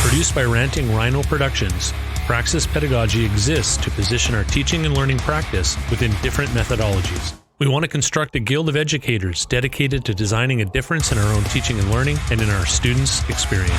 Produced by Ranting Rhino Productions, Praxis Pedagogy exists to position our teaching and learning practice within different methodologies. We want to construct a guild of educators dedicated to designing a difference in our own teaching and learning and in our students' experience.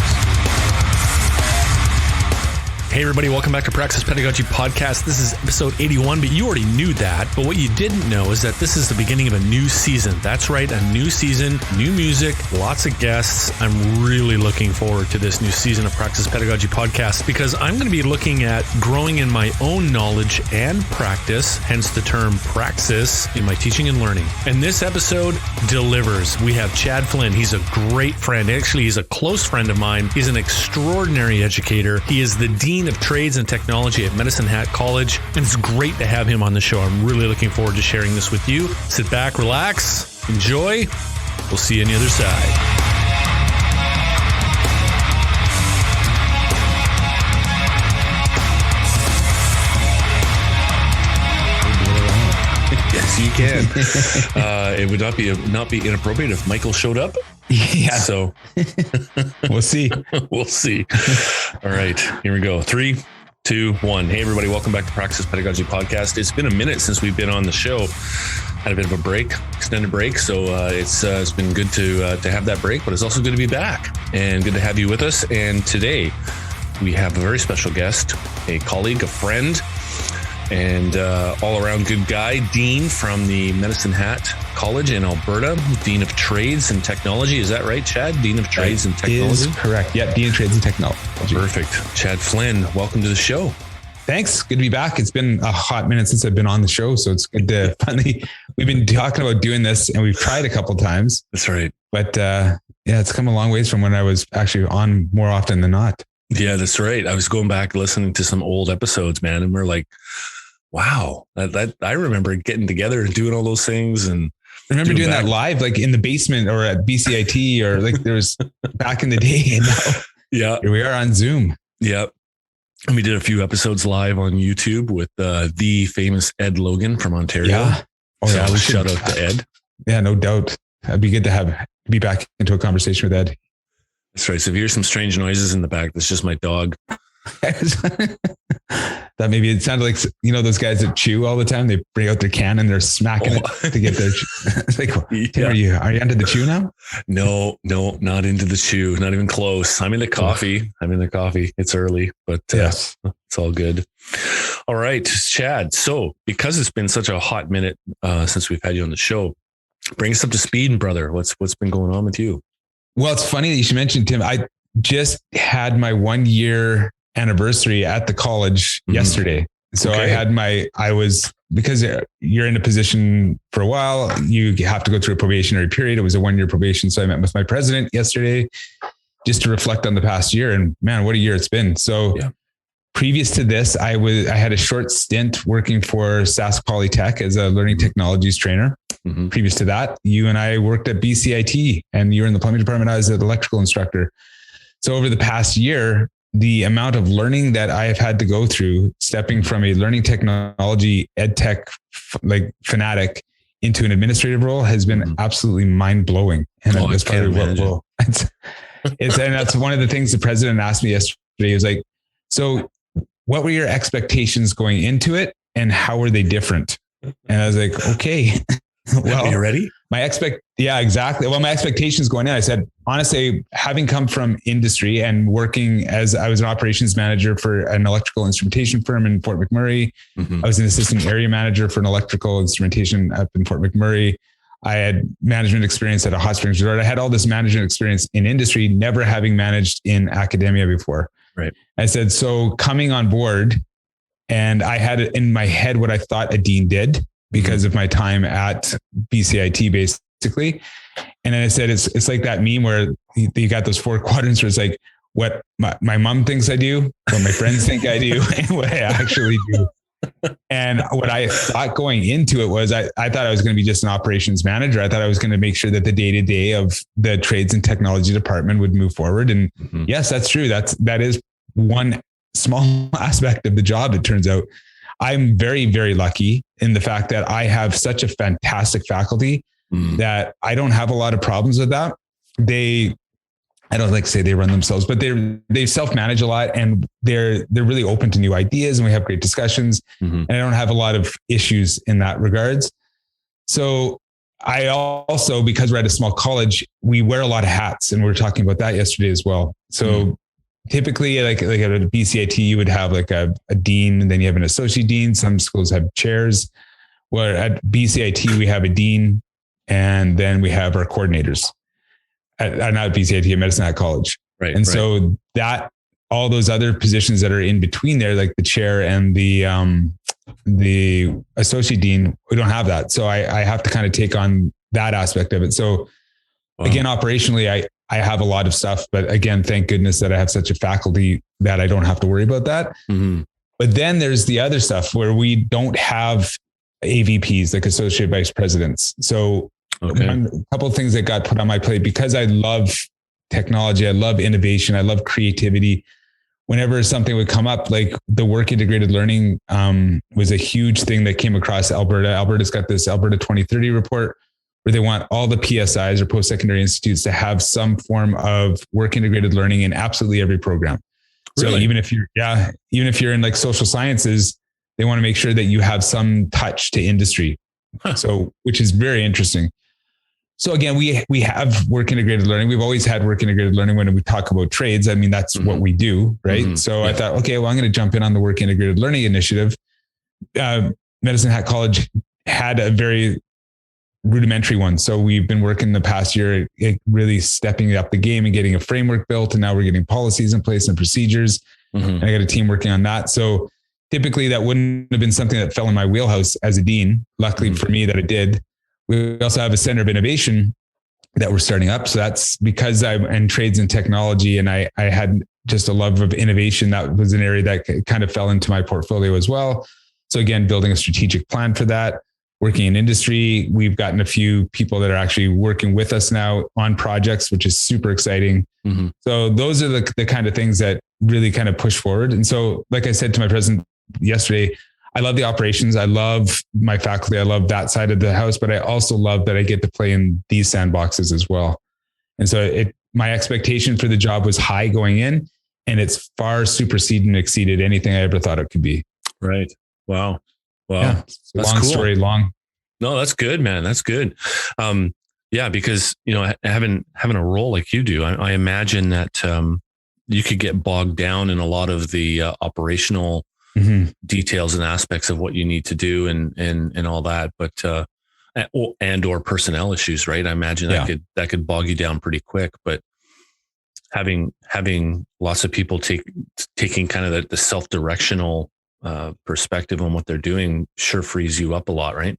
Hey everybody, welcome back to Praxis Pedagogy Podcast. This is episode 81, but you already knew that. But what you didn't know is that this is the beginning of a new season. That's right, a new season, new music, lots of guests. I'm really looking forward to this new season of Praxis Pedagogy Podcast because I'm going to be looking at growing in my own knowledge and practice, hence the term praxis, in my teaching and learning. And this episode delivers. We have Chad Flynn. He's a great friend. Actually, he's a close friend of mine. He's an extraordinary educator. He is the Dean of Trades and Technology at Medicine Hat College, and it's great to have him on the show. I'm really looking forward to sharing this with you. Sit back, relax, enjoy. We'll see you on the other side. Yes, you can. It would not be inappropriate if Michael showed up. Yeah. So we'll see. We'll see. All right, here we go. 3, 2, 1. Hey everybody, welcome back to Praxis Pedagogy Podcast. It's been a minute since we've been on the show. Had a bit of a break, extended break. So it's been good to have that break, but it's also good to be back and good to have you with us. And today we have a very special guest, a colleague, a friend, and all-around good guy, Dean from the Medicine Hat College in Alberta, Dean of Trades and Technology. Is that right, Chad? Dean of Trades and Technology? Is correct. Yeah, Dean of Trades and Technology. Perfect. Chad Flynn, welcome to the show. Thanks. Good to be back. It's been a hot minute since I've been on the show, so it's good to finally, we've been talking about doing this and we've tried a couple times. That's right. But yeah, it's come a long ways from when I was actually on more often than not. Yeah, that's right. I was going back listening to some old episodes, man, and we're like, wow, that I remember getting together and doing all those things. And I remember doing that live, like in the basement or at BCIT or like there was back in the day. And now here we are on Zoom. Yep. And we did a few episodes live on YouTube with the famous Ed Logan from Ontario. Yeah. Oh yeah. So shout out to Ed. Yeah, no doubt. It'd be good to be back into a conversation with Ed. That's right. So if you hear some strange noises in the back, that's just my dog. That maybe it sounded like, you know, those guys that chew all the time. They bring out their can and they're smacking it to get their. It's like, Tim, are you into the chew now? No, not into the chew. Not even close. I'm into coffee. It's early, but yes, it's all good. All right, Chad. So because it's been such a hot minute since we've had you on the show, bring us up to speed, brother. What's been going on with you? Well, it's funny that you should mention, Tim. I just had my 1 year anniversary at the college yesterday. So okay. Because you're in a position for a while, you have to go through a probationary period. It was a 1 year probation. So I met with my president yesterday just to reflect on the past year, and man, what a year it's been. So previous to this, I had a short stint working for Sask Polytech as a learning technologies trainer. Mm-hmm. Previous to that, you and I worked at BCIT and you were in the plumbing department. I was an electrical instructor. So over the past year, the amount of learning that I have had to go through, stepping from a learning technology ed tech fanatic into an administrative role has been absolutely mind blowing. And that's probably and that's one of the things the president asked me yesterday. He was like, so what were your expectations going into it and how were they different? And I was like, okay. Well, are you ready? Yeah, exactly. Well, my expectations going in, I said, honestly, having come from industry and working as I was an operations manager for an electrical instrumentation firm in Fort McMurray. Mm-hmm. I was an assistant area manager for an electrical instrumentation up in Fort McMurray. I had management experience at a hot springs resort. I had all this management experience in industry, never having managed in academia before. Right. I said, so coming on board, and I had it in my head what I thought a dean did, because of my time at BCIT, basically. And then I said, it's like that meme where you got those 4 quadrants where it's like what my mom thinks I do, what my friends think I do, and what I actually do. And what I thought going into it was I thought I was going to be just an operations manager. I thought I was going to make sure that the day-to-day of the trades and technology department would move forward. And yes, that's true. That is one small aspect of the job, it turns out. I'm very, very lucky in the fact that I have such a fantastic faculty that I don't have a lot of problems with that. I don't like to say they run themselves, but they self-manage a lot, and they're really open to new ideas, and we have great discussions. And I don't have a lot of issues in that regards. So I also, because we're at a small college, we wear a lot of hats, and we were talking about that yesterday as well. So typically like at a BCIT, you would have like a dean, and then you have an associate dean. Some schools have chairs. Where at BCIT, we have a dean, and then we have our coordinators. Not at BCIT, at Medicine Hat College. Right. And so that all those other positions that are in between there, like the chair and the associate dean, we don't have that. So I have to kind of take on that aspect of it. So again, operationally, I have a lot of stuff, but again, thank goodness that I have such a faculty that I don't have to worry about that. But then there's the other stuff where we don't have AVPs, like associate vice presidents. So a couple of things that got put on my plate, because I love technology, I love innovation, I love creativity. Whenever something would come up, like the work integrated learning was a huge thing that came across Alberta. Alberta's got this Alberta 2030 report where they want all the PSIs or post-secondary institutes to have some form of work integrated learning in absolutely every program. Really? So even if you're in like social sciences, they want to make sure that you have some touch to industry. So, which is very interesting. So again, we have work integrated learning. We've always had work integrated learning when we talk about trades. I mean, that's what we do, right? So I thought, okay, well, I'm going to jump in on the work integrated learning initiative. Medicine Hat College had a very rudimentary one. So we've been working the past year, really stepping up the game and getting a framework built. And now we're getting policies in place and procedures. And I got a team working on that. So typically that wouldn't have been something that fell in my wheelhouse as a dean. Luckily for me that it did. We also have a center of innovation that we're starting up. So that's because I'm in trades and technology, and I had just a love of innovation. That was an area that kind of fell into my portfolio as well. So again, building a strategic plan for that, working in industry. We've gotten a few people that are actually working with us now on projects, which is super exciting. So those are the kind of things that really kind of push forward. And so, like I said to my president yesterday, I love the operations. I love my faculty. I love that side of the house, but I also love that I get to play in these sandboxes as well. And so my expectation for the job was high going in, and it's far superseded and exceeded anything I ever thought it could be. Right. Wow. Yeah, that's long cool. Story long. No, that's good, man. That's good. Yeah, because, having a role like you do, I imagine that you could get bogged down in a lot of the operational details and aspects of what you need to do and all that, but or personnel issues, right? I imagine that could bog you down pretty quick. But having lots of people taking kind of the self-directional perspective on what they're doing sure frees you up a lot, right?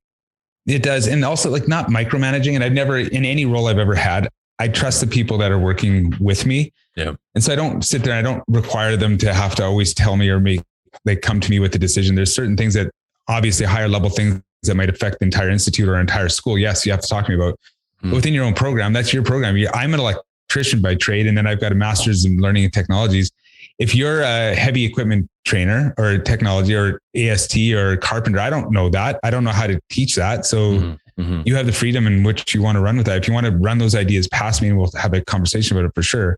It does. And also like not micromanaging. And I've never, in any role I've ever had, I trust the people that are working with me. Yeah. And so I don't sit there, I don't require them to have to always tell me or they come to me with the decision. There's certain things that obviously higher level things that might affect the entire institute or entire school. Yes, you have to talk to me about. But within your own program, that's your program. I'm an electrician by trade, and then I've got a master's in learning and technologies. If you're a heavy equipment trainer or technology or AST or carpenter, I don't know that. I don't know how to teach that. So you have the freedom in which you want to run with that. If you want to run those ideas past me, and we'll have a conversation about it for sure.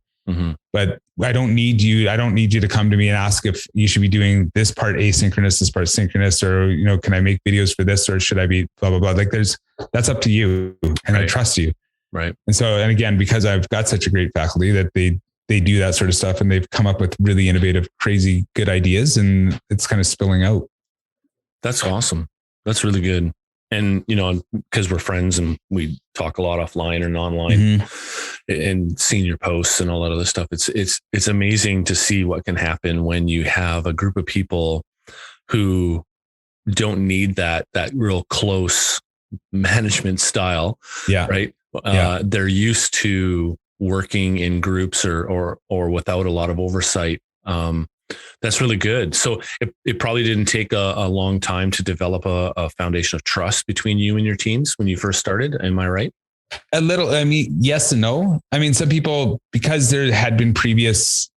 But I don't need you to come to me and ask if you should be doing this part asynchronous, this part synchronous, or, can I make videos for this, or should I be blah, blah, blah. Like that's up to you. And I trust you. Right. And so, and again, because I've got such a great faculty that they do that sort of stuff, and they've come up with really innovative, crazy, good ideas, and it's kind of spilling out. That's awesome. That's really good. And, because we're friends and we talk a lot offline and online and seeing your posts and all that other stuff, it's amazing to see what can happen when you have a group of people who don't need that real close management style. Yeah. Right. They're used to working in groups or without a lot of oversight. That's really good. So it probably didn't take a long time to develop a foundation of trust between you and your teams when you first started. Am I right? A little, yes and no. Some people, because there had been previous,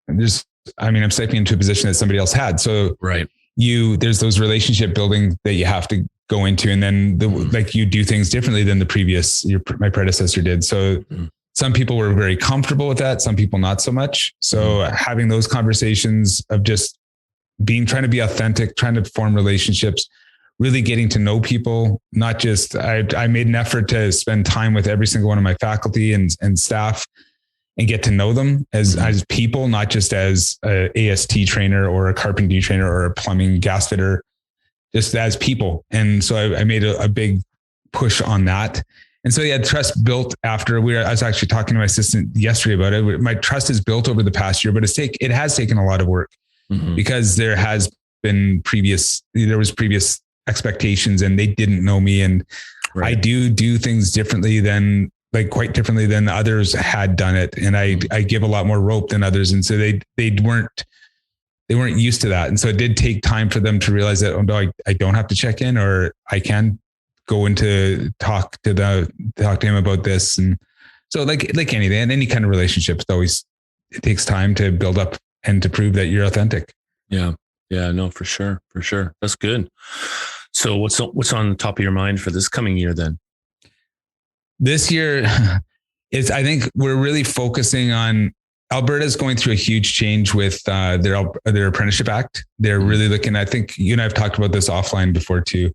I'm stepping into a position that somebody else had. So right. There's those relationship building that you have to go into. And then like you do things differently than my predecessor did. So some people were very comfortable with that. Some people not so much. So having those conversations of just trying to be authentic, trying to form relationships, really getting to know people, not just, I made an effort to spend time with every single one of my faculty and staff and get to know them as people, not just as a AST trainer or a carpentry trainer or a plumbing gas fitter, just as people. And so I made a big push on that. And so trust built after I was actually talking to my assistant yesterday about it. My trust is built over the past year, but it has taken a lot of work because there was previous expectations and they didn't know me. And I do things differently quite differently than others had done it. And I give a lot more rope than others. And so they weren't used to that. And so it did take time for them to realize that, oh no, I don't have to check in, or I can go into talk to him about this. And so like anything, and any kind of relationship, it takes time to build up and to prove that you're authentic. Yeah. Yeah, no, for sure. For sure. That's good. So what's on the top of your mind for this coming year then? This year I think we're really focusing on, Alberta's going through a huge change with their Apprenticeship Act. They're really looking, I think you and I have talked about this offline before too,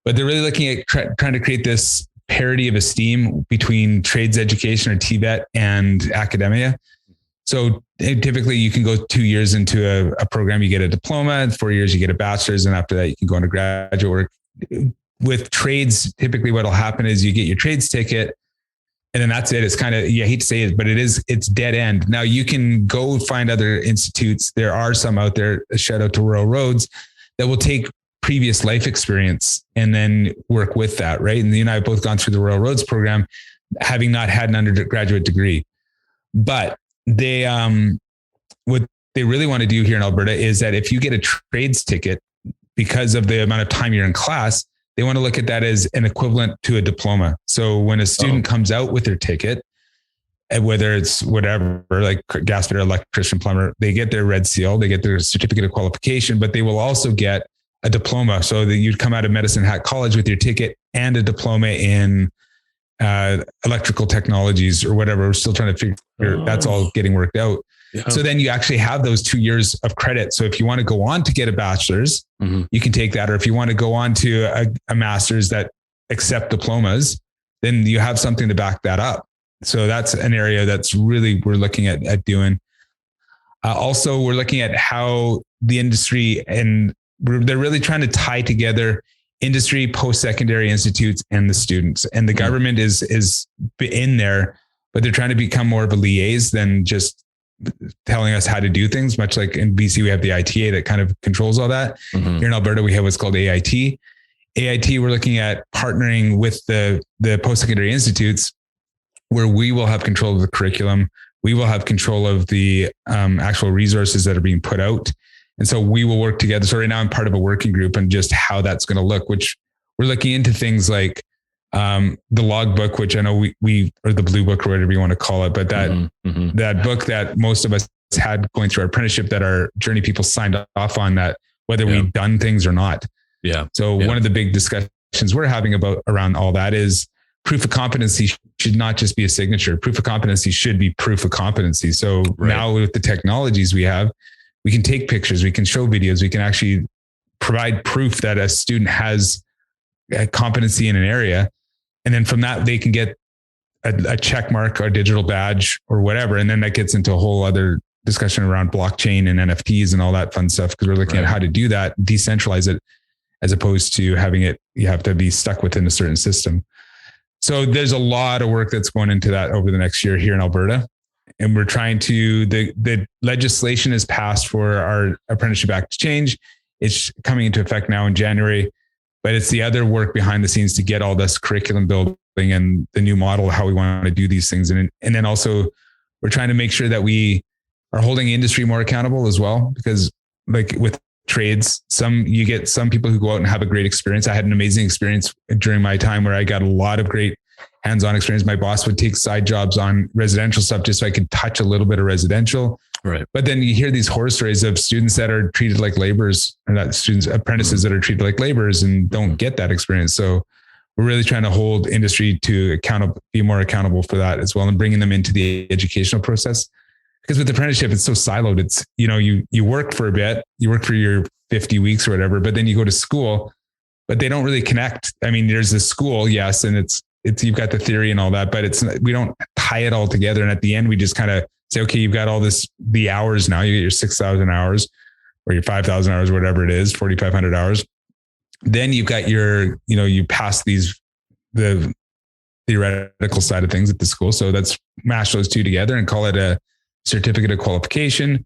but they're really looking at trying to create this parity of esteem between trades education or TVET and academia. So typically you can go 2 years into a program, you get a diploma, 4 years, you get a bachelor's. And after that, you can go into graduate work. With trades, typically what'll happen is you get your trades ticket and then that's it. It's kind of, I hate to say it, but it's dead end. Now you can go find other institutes. There are some out there, a shout out to Rural Roads, that will take previous life experience and then work with that. Right. And you and I have both gone through the Rural Roads program, having not had an undergraduate degree, but what they really want to do here in Alberta is that if you get a trades ticket because of the amount of time you're in class, they want to look at that as an equivalent to a diploma. So when a student comes out with their ticket, whether it's whatever, like gas fitter, electrician, plumber, they get their red seal, they get their certificate of qualification, but they will also get a diploma. So that you'd come out of Medicine Hat College with your ticket and a diploma in electrical technologies or whatever. We're still trying to figure that's all getting worked out. Yeah. So then you actually have those 2 years of credit. So if you want to go on to get a bachelor's, you can take that. Or if you want to go on to a master's that accept diplomas, then you have something to back that up. So that's an area that's really, we're looking at doing. Also, we're looking at how the industry they're really trying to tie together industry, post-secondary institutes and the students, and the government is in there, but they're trying to become more of a liaison than just telling us how to do things. Much like in BC, we have the ITA that kind of controls all that. Here in Alberta, we have what's called AIT. We're looking at partnering with the post-secondary institutes where we will have control of the curriculum. We will have control of the actual resources that are being put out. And so we will work together. So right now I'm part of a working group and just how that's going to look, which we're looking into things like the logbook, which I know we or the blue book or whatever you want to call it, but that book that most of us had going through our apprenticeship that our journey people signed off on, that whether we've done things or not. Yeah. So one of the big discussions we're having around all that is proof of competency should not just be a signature. Proof of competency should be proof of competency. So now with the technologies we have, we can take pictures, we can show videos, we can actually provide proof that a student has a competency in an area. And then from that, they can get a check mark or a digital badge or whatever. And then that gets into a whole other discussion around blockchain and NFTs and all that fun stuff, because we're looking at how to do that, decentralize it, as opposed to having it, you have to be stuck within a certain system. So there's a lot of work that's going into that over the next year here in Alberta. And we're trying to, the legislation is passed for our Apprenticeship Act to change. It's coming into effect now in January, but it's the other work behind the scenes to get all this curriculum building and the new model, how we want to do these things. And then also we're trying to make sure that we are holding industry more accountable as well, because like with trades, you get some people who go out and have a great experience. I had an amazing experience during my time where I got a lot of great hands-on experience. My boss would take side jobs on residential stuff just so I could touch a little bit of residential. Right. But then you hear these horror stories of students that are treated like laborers, or not students, apprentices that are treated like laborers and don't get that experience. So we're really trying to hold industry to be more accountable for that as well, and bringing them into the educational process. Because with apprenticeship, it's so siloed. It's, you work for a bit, you work for your 50 weeks or whatever, but then you go to school, but they don't really connect. I mean, there's the school, yes, and it's you've got the theory and all that, but we don't tie it all together. And at the end, we just kind of say, okay, you've got all the hours now. You get your 6,000 hours or your 5,000 hours, whatever it is, 4,500 hours. Then you've got you pass the theoretical side of things at the school. So let's mash those two together and call it a certificate of qualification.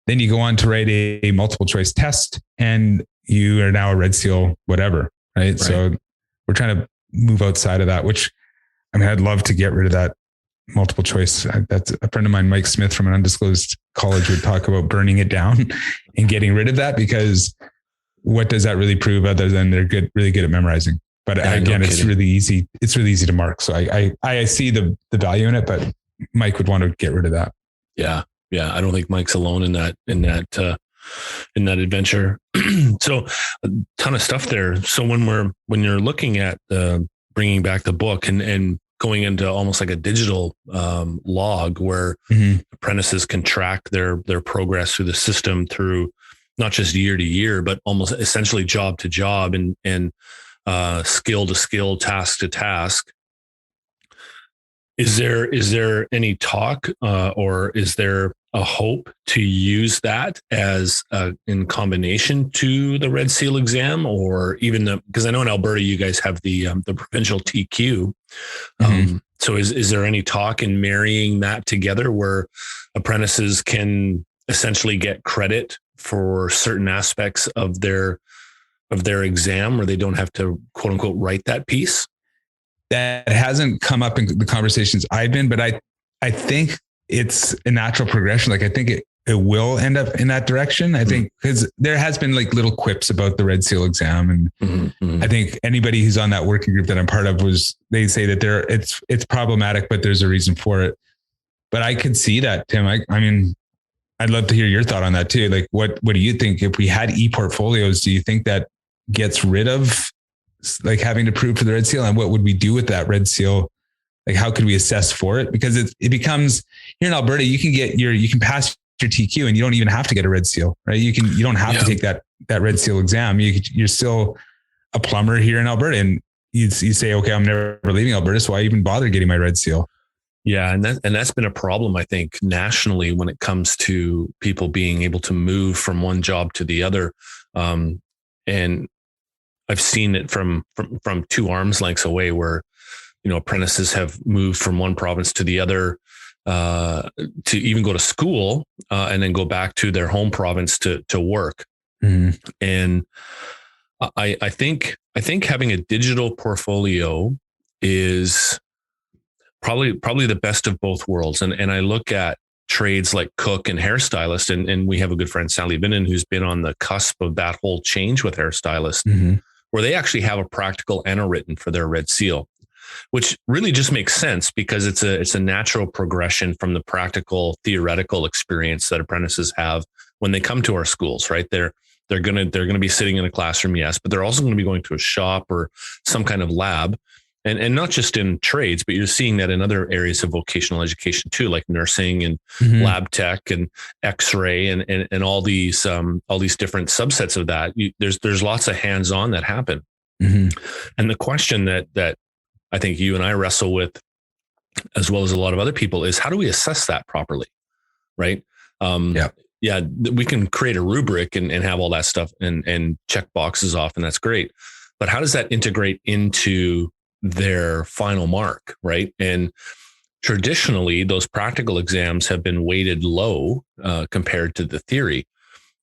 Then you go on to write a multiple choice test, and you are now a Red Seal, whatever. Right. So we're trying to move outside of that, which, I mean, I'd love to get rid of that multiple choice. That's a friend of mine, Mike Smith from an undisclosed college, would talk about burning it down and getting rid of that, because what does that really prove other than they're really good at memorizing? But again, it's really easy. It's really easy to mark. So I see the value in it, but Mike would want to get rid of that. Yeah. Yeah. I don't think Mike's alone in that adventure. So a ton of stuff there. So when you're looking at bringing back the book and going into almost like a digital log where apprentices can track their progress through the system, through not just year to year, but almost essentially job to job and skill to skill, task to task. Is there any talk or is there a hope to use that as in combination to the Red Seal exam, or even because I know in Alberta you guys have the provincial TQ. So is there any talk in marrying that together where apprentices can essentially get credit for certain aspects of their exam, where they don't have to quote unquote write that piece? That hasn't come up in the conversations I've been, but I think it's a natural progression. Like, I think it will end up in that direction. I think because there has been like little quips about the Red Seal exam. And I think anybody who's on that working group that I'm part of they say that it's problematic, but there's a reason for it. But I could see that, Tim. I mean, I'd love to hear your thought on that too. Like, what do you think if we had e-portfolios? Do you think that gets rid of like having to prove for the Red Seal, and what would we do with that Red Seal? Like, how could we assess for it? Because it becomes, here in Alberta, you can pass your TQ and you don't even have to get a Red Seal, right? You don't have to take that Red Seal exam. You're still a plumber here in Alberta, and you say, okay, I'm never leaving Alberta, so why even bother getting my Red Seal? Yeah. And that's been a problem, I think, nationally when it comes to people being able to move from one job to the other. And I've seen it from two arms lengths away, where, apprentices have moved from one province to the other, to even go to school, and then go back to their home province to work. And I think having a digital portfolio is probably the best of both worlds. And I look at trades like cook and hairstylist, and we have a good friend, Sally Binnen, who's been on the cusp of that whole change with hairstylist, where they actually have a practical and a written for their Red Seal, which really just makes sense because it's a natural progression from the practical theoretical experience that apprentices have when they come to our schools, right? They're going to be sitting in a classroom, yes, but they're also going to be going to a shop or some kind of lab. And not just in trades, but you're seeing that in other areas of vocational education too, like nursing and lab tech and X-ray and all these different subsets of that. There's lots of hands-on that happen. And the question that I think you and I wrestle with, as well as a lot of other people, is how do we assess that properly? Right. Yeah, we can create a rubric and have all that stuff and check boxes off, and that's great. But how does that integrate into their final mark, right? And traditionally, those practical exams have been weighted low compared to the theory,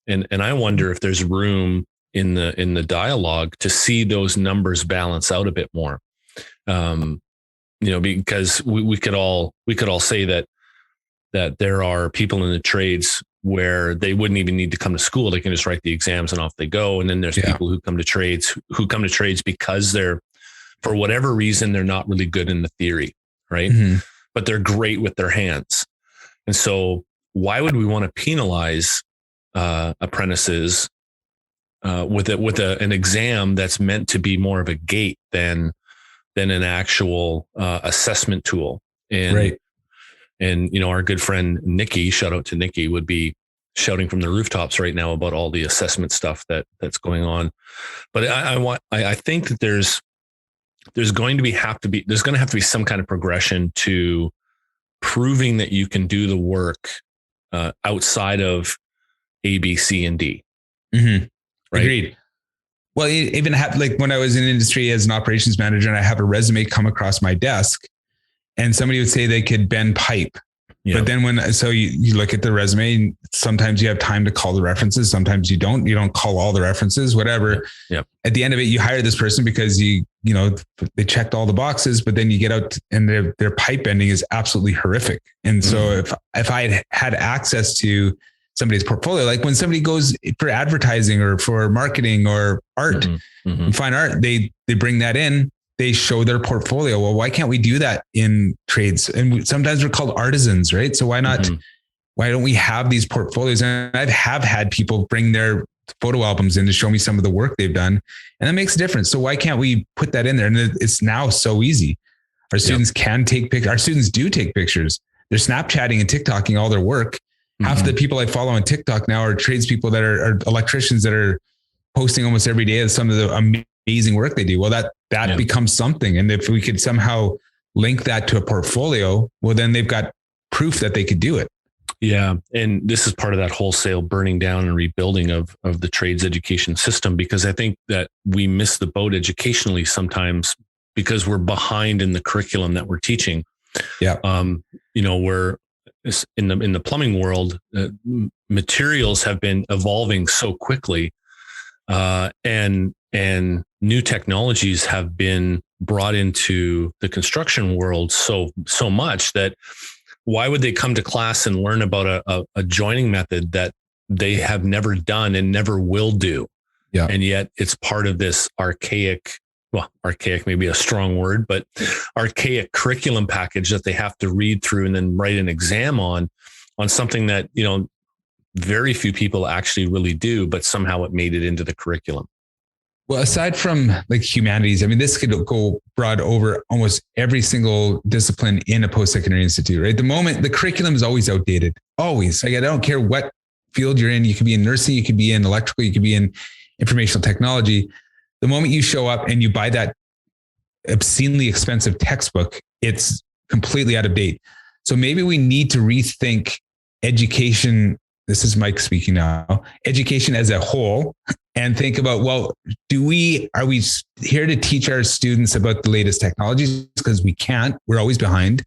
and I wonder if there's room in the dialogue to see those numbers balance out a bit more, because we could all say that there are people in the trades where they wouldn't even need to come to school; they can just write the exams and off they go. And then there's people who come to trades because they're, for whatever reason, they're not really good in the theory, right? But they're great with their hands. And so why would we want to penalize apprentices with an exam that's meant to be more of a gate than an actual assessment tool? And right. And, our good friend Nikki, shout out to Nikki, would be shouting from the rooftops right now about all the assessment stuff that's going on. But I think that there's going to have to be some kind of progression to proving that you can do the work outside of A, B, C, and D. Mm-hmm. Right? Agreed. Well, even like when I was in industry as an operations manager and I have a resume come across my desk and somebody would say they could bend pipe. Yeah. But then you look at the resume, sometimes you have time to call the references. Sometimes you don't call all the references, whatever. Yep. At the end of it, you hire this person because they checked all the boxes, but then you get out and their pipe bending is absolutely horrific. And so if I had access to somebody's portfolio, like when somebody goes for advertising or for marketing or art, fine art, they bring that in. They show their portfolio. Well, why can't we do that in trades? And sometimes we're called artisans, right? So why not? Why don't we have these portfolios? And I have had people bring their photo albums in to show me some of the work they've done, and that makes a difference. So why can't we put that in there? And it's now so easy. Our students can take pictures. Our students do take pictures. They're Snapchatting and TikToking all their work. Half of the people I follow on TikTok now are tradespeople that are electricians that are posting almost every day of some of the amazing work they do. Well, that becomes something. And if we could somehow link that to a portfolio, well, then they've got proof that they could do it. Yeah. And this is part of that wholesale burning down and rebuilding of the trades education system, because I think that we miss the boat educationally sometimes because we're behind in the curriculum that we're teaching. Yeah. We're in the plumbing world, materials have been evolving so quickly, and new technologies have been brought into the construction world so much that why would they come to class and learn about a joining method that they have never done and never will do? Yeah. And yet it's part of this archaic may be a strong word, but archaic curriculum package that they have to read through and then write an exam on something that, very few people actually really do, but somehow it made it into the curriculum. Well, aside from like humanities, I mean, this could go broad over almost every single discipline in a post-secondary institute, right? The curriculum is always outdated, always. Like, I don't care what field you're in. You could be in nursing, you could be in electrical, you could be in informational technology. The moment you show up and you buy that obscenely expensive textbook, it's completely out of date. So maybe we need to rethink education. This is Mike speaking now, education as a whole, and think about, well, are we here to teach our students about the latest technologies? Because we can't, we're always behind.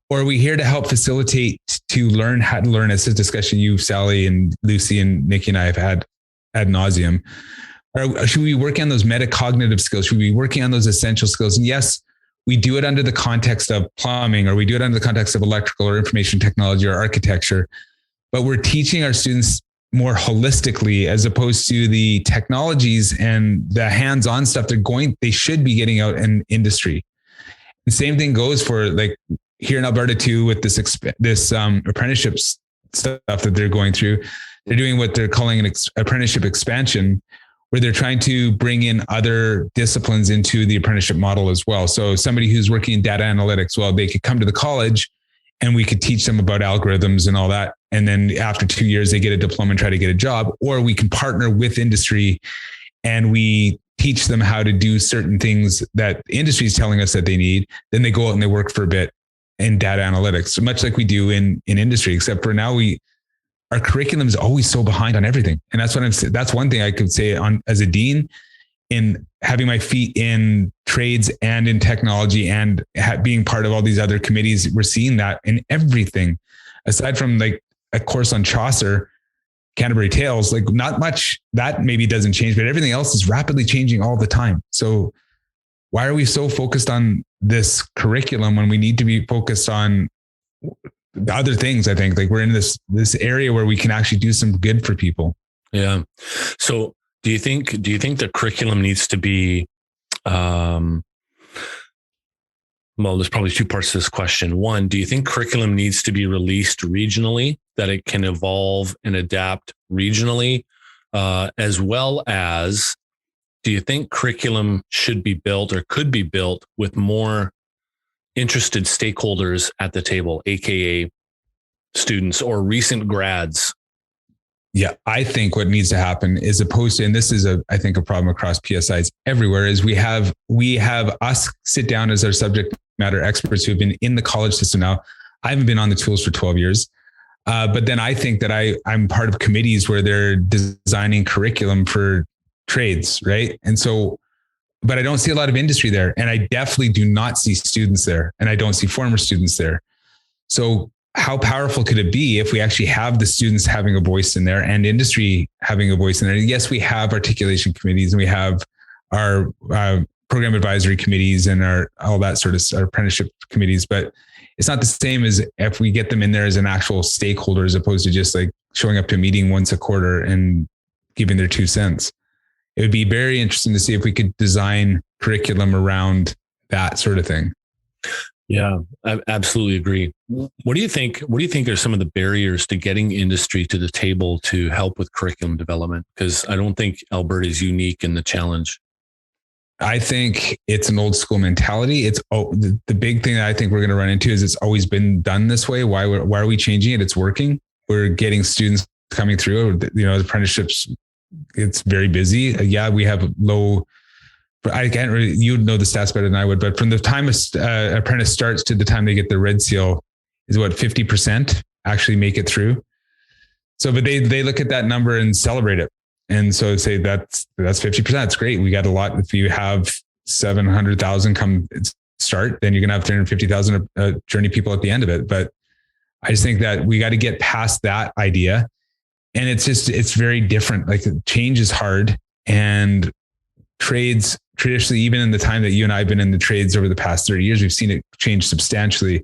Or are we here to help facilitate to learn how to learn? As a discussion you, Sally and Lucy and Nikki and I have had ad nauseum. Or should we be working on those metacognitive skills? Should we be working on those essential skills? And yes, we do it under the context of plumbing, or we do it under the context of electrical or information technology or architecture, but we're teaching our students more holistically as opposed to the technologies and the hands-on stuff they should be getting out in industry. The same thing goes for like here in Alberta too, with this apprenticeship stuff that they're going through. They're doing what they're calling an apprenticeship expansion, where they're trying to bring in other disciplines into the apprenticeship model as well. So somebody who's working in data analytics, well, they could come to the college and we could teach them about algorithms and all that. And then after 2 years, they get a diploma and try to get a job, or we can partner with industry and we teach them how to do certain things that the industry is telling us that they need. Then they go out and they work for a bit in data analytics, so much like we do in industry, except for now our curriculum is always so behind on everything. And that's one thing I could say as a dean, in having my feet in trades and in technology and being part of all these other committees. We're seeing that in everything, aside from like a course on Chaucer, Canterbury Tales, like not much that maybe doesn't change, but everything else is rapidly changing all the time. So why are we so focused on this curriculum when we need to be focused on the other things? I think like we're in this area where we can actually do some good for people. Yeah. So do you think the curriculum needs to be Well, there's probably two parts to this question. One, do you think curriculum needs to be released regionally, that it can evolve and adapt regionally, as well as do you think curriculum should be built or could be built with more interested stakeholders at the table, AKA students or recent grads? Yeah, I think what needs to happen is opposed to, and this is I think a problem across PSIs everywhere, is we have us sit down as our subject matter experts who have been in the college system now. I haven't been on the tools for 12 years. But then I think that I'm part of committees where they're designing curriculum for trades, right? And so, but I don't see a lot of industry there. And I definitely do not see students there. And I don't see former students there. So how powerful could it be if we actually have the students having a voice in there and industry having a voice in there? Yes, we have articulation committees and we have our program advisory committees and all that sort of our apprenticeship committees, but it's not the same as if we get them in there as an actual stakeholder, as opposed to just like showing up to a meeting once a quarter and giving their 2 cents. It would be very interesting to see if we could design curriculum around that sort of thing. Yeah, I absolutely agree. What do you think? What do you think are some of the barriers to getting industry to the table to help with curriculum development? Because I don't think Alberta is unique in the challenge. I think it's an old school mentality. It's the big thing that I think we're going to run into is it's always been done this way. Why are we changing it? It's working. We're getting students coming through. The apprenticeships, it's very busy. Yeah, we have low. I can't really, you'd know the stats better than I would, but from the time an apprentice starts to the time they get their red seal is what 50% actually make it through. So, but they look at that number and celebrate it. And so say that's 50%. It's great. We got a lot. If you have 700,000 come start, then you're going to have 350,000 journey people at the end of it. But I just think that we got to get past that idea. And it's very different. Like change is hard, and trades traditionally, even in the time that you and I have been in the trades over the past 30 years, we've seen it change substantially.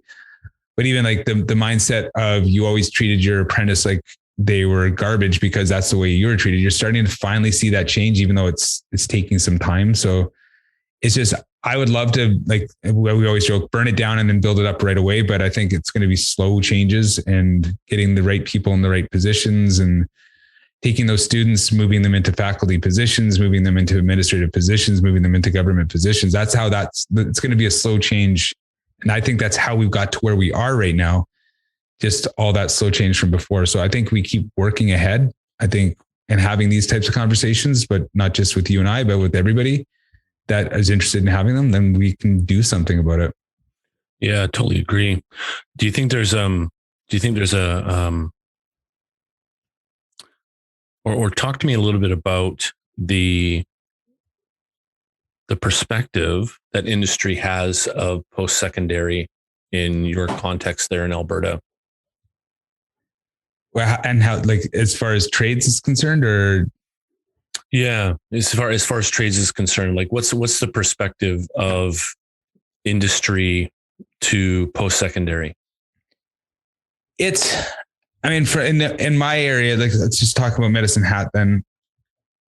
But even like the mindset of you always treated your apprentice like they were garbage because that's the way you were treated. You're starting to finally see that change, even though it's taking some time. So it's just, I would love to, like we always joke, burn it down and then build it up right away. But I think it's going to be slow changes and getting the right people in the right positions and taking those students, moving them into faculty positions, moving them into administrative positions, moving them into government positions. That's how it's going to be a slow change. And I think that's how we've got to where we are right now. Just all that slow change from before. So I think we keep working ahead, I think, and having these types of conversations, but not just with you and I, but with everybody that is interested in having them, then we can do something about it. Yeah, totally agree. Do you think there's or talk to me a little bit about the perspective that industry has of post-secondary in your context there in Alberta? Well, and how, like, as far as trades is concerned, or yeah, as far as trades is concerned, like what's the perspective of industry to post-secondary? In my area, like, let's just talk about Medicine Hat then,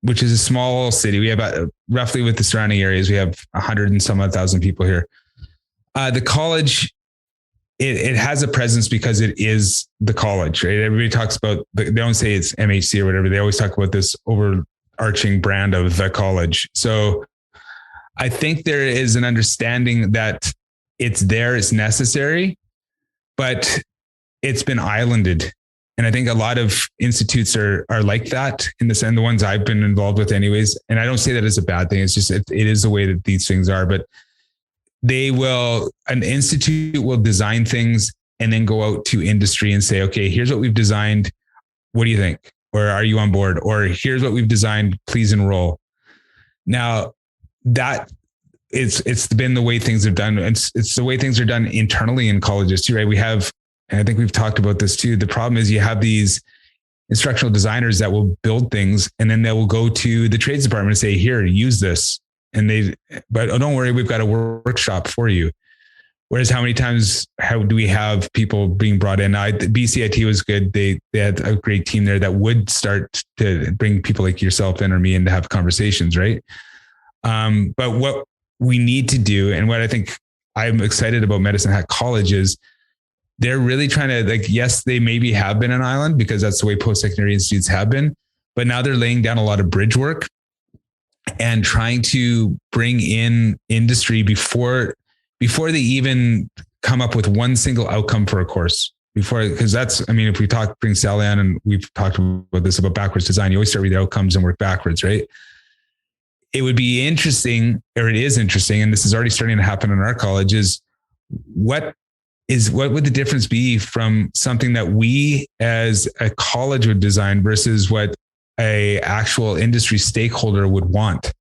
which is a small city. We have roughly, with the surrounding areas, we have 100 and some odd thousand people here. The college, it has a presence because it is the college, right? Everybody talks about, they don't say it's MHC or whatever. They always talk about this overarching brand of the college. So I think there is an understanding that it's there, it's necessary, but it's been islanded. And I think a lot of institutes are like that in the sense, the ones I've been involved with anyways. And I don't say that as a bad thing. It's just, it is the way that these things are, but an institute will design things and then go out to industry and say, okay, here's what we've designed. What do you think? Or are you on board? Or here's what we've designed. Please enroll. Now that it's been the way things have done. It's the way things are done internally in colleges too, right? And I think we've talked about this too. The problem is you have these instructional designers that will build things and then they will go to the trades department and say, here, use this. But don't worry, we've got a workshop for you. Whereas how do we have people being brought in? BCIT was good. They had a great team there that would start to bring people like yourself in or me in to have conversations, right? But what we need to do, and what I think I'm excited about Medicine Hat College is they're really trying to, like, yes, they maybe have been an island because that's the way post-secondary institutes have been, but now they're laying down a lot of bridge work and trying to bring in industry before they even come up with one single outcome for a course. Because that's, I mean, if we bring Sally on, and we've talked about this about backwards design, you always start with the outcomes and work backwards, right? It would be interesting, or it is interesting, and this is already starting to happen in our college, is what would the difference be from something that we as a college would design versus what a actual industry stakeholder would want?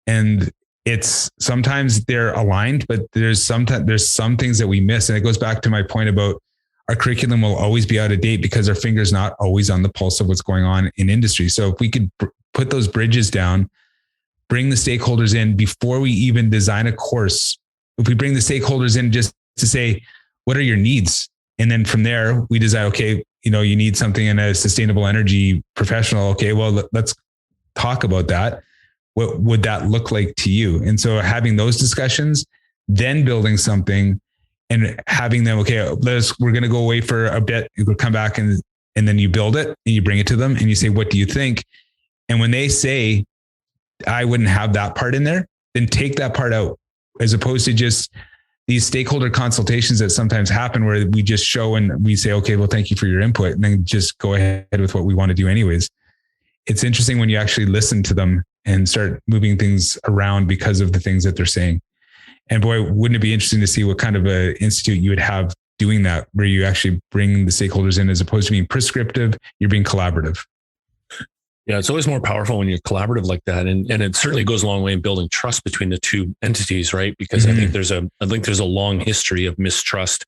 And it's sometimes they're aligned, but there's some things that we miss. And it goes back to my point about our curriculum will always be out of date because our finger's not always on the pulse of what's going on in industry. So if we could put those bridges down, bring the stakeholders in before we even design a course. If we bring the stakeholders in just to say, what are your needs? And then from there we decide, okay, you need something in a sustainable energy professional. Okay, well, let's talk about that. What would that look like to you? And so having those discussions, then building something and having them, okay, we're going to go away for a bit. We'll come back and then you build it and you bring it to them and you say, what do you think? And when they say, I wouldn't have that part in there, then take that part out, as opposed to just these stakeholder consultations that sometimes happen where we just show and we say, okay, well, thank you for your input, and then just go ahead with what we want to do anyways. It's interesting when you actually listen to them and start moving things around because of the things that they're saying. And boy, wouldn't it be interesting to see what kind of an institute you would have doing that, where you actually bring the stakeholders in, as opposed to being prescriptive, you're being collaborative. Yeah, it's always more powerful when you're collaborative like that. And it certainly goes a long way in building trust between the two entities, right? Because I think there's a long history of mistrust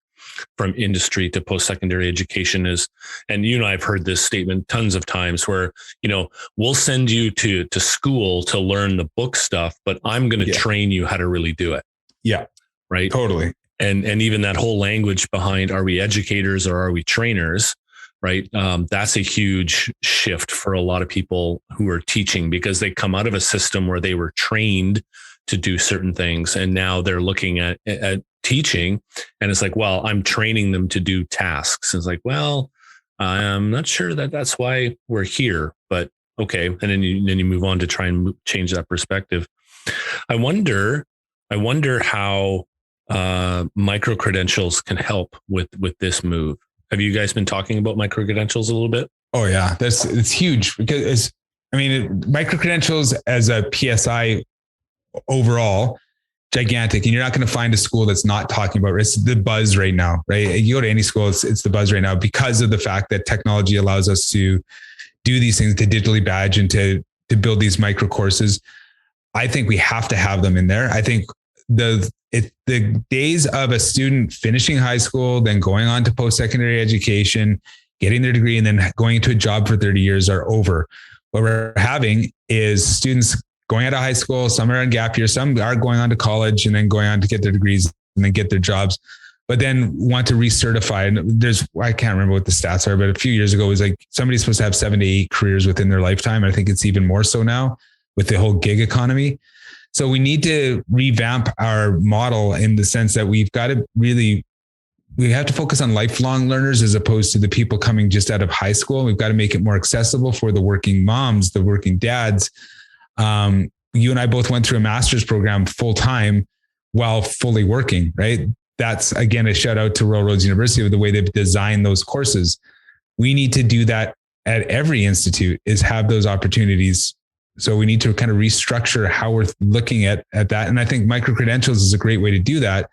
from industry to post-secondary education and you and I have heard this statement tons of times where, we'll send you to school to learn the book stuff, but I'm going to train you how to really do it. Yeah. Right. Totally. And even that whole language behind, are we educators or are we trainers? Right. That's a huge shift for a lot of people who are teaching, because they come out of a system where they were trained to do certain things. And now they're looking at teaching and it's like, well, I'm training them to do tasks. And it's like, well, I'm not sure that that's why we're here, but okay. And then you move on to try and change that perspective. I wonder how micro credentials can help with this move. Have you guys been talking about micro credentials a little bit? Oh yeah, it's huge, because micro credentials as a PSI overall, gigantic. And you're not going to find a school that's not talking about it. It's the buzz right now, right? You go to any school, it's the buzz right now, because of the fact that technology allows us to do these things, to digitally badge and to build these micro courses. I think we have to have them in there. I think the days of a student finishing high school, then going on to post-secondary education, getting their degree, and then going into a job for 30 years are over. What we're having is students going out of high school, some are in gap year, some are going on to college and then going on to get their degrees and then get their jobs, but then want to recertify. And I can't remember what the stats are, but a few years ago it was like somebody's supposed to have 7 to 8 careers within their lifetime. I think it's even more so now with the whole gig economy. So we need to revamp our model in the sense that we have to focus on lifelong learners as opposed to the people coming just out of high school. We've got to make it more accessible for the working moms, the working dads. You and I both went through a master's program full time while fully working, right? That's again, a shout out to Royal Roads University with the way they've designed those courses. We need to do that at every institute, is have those opportunities. So we need to kind of restructure how we're looking at that. And I think micro credentials is a great way to do that.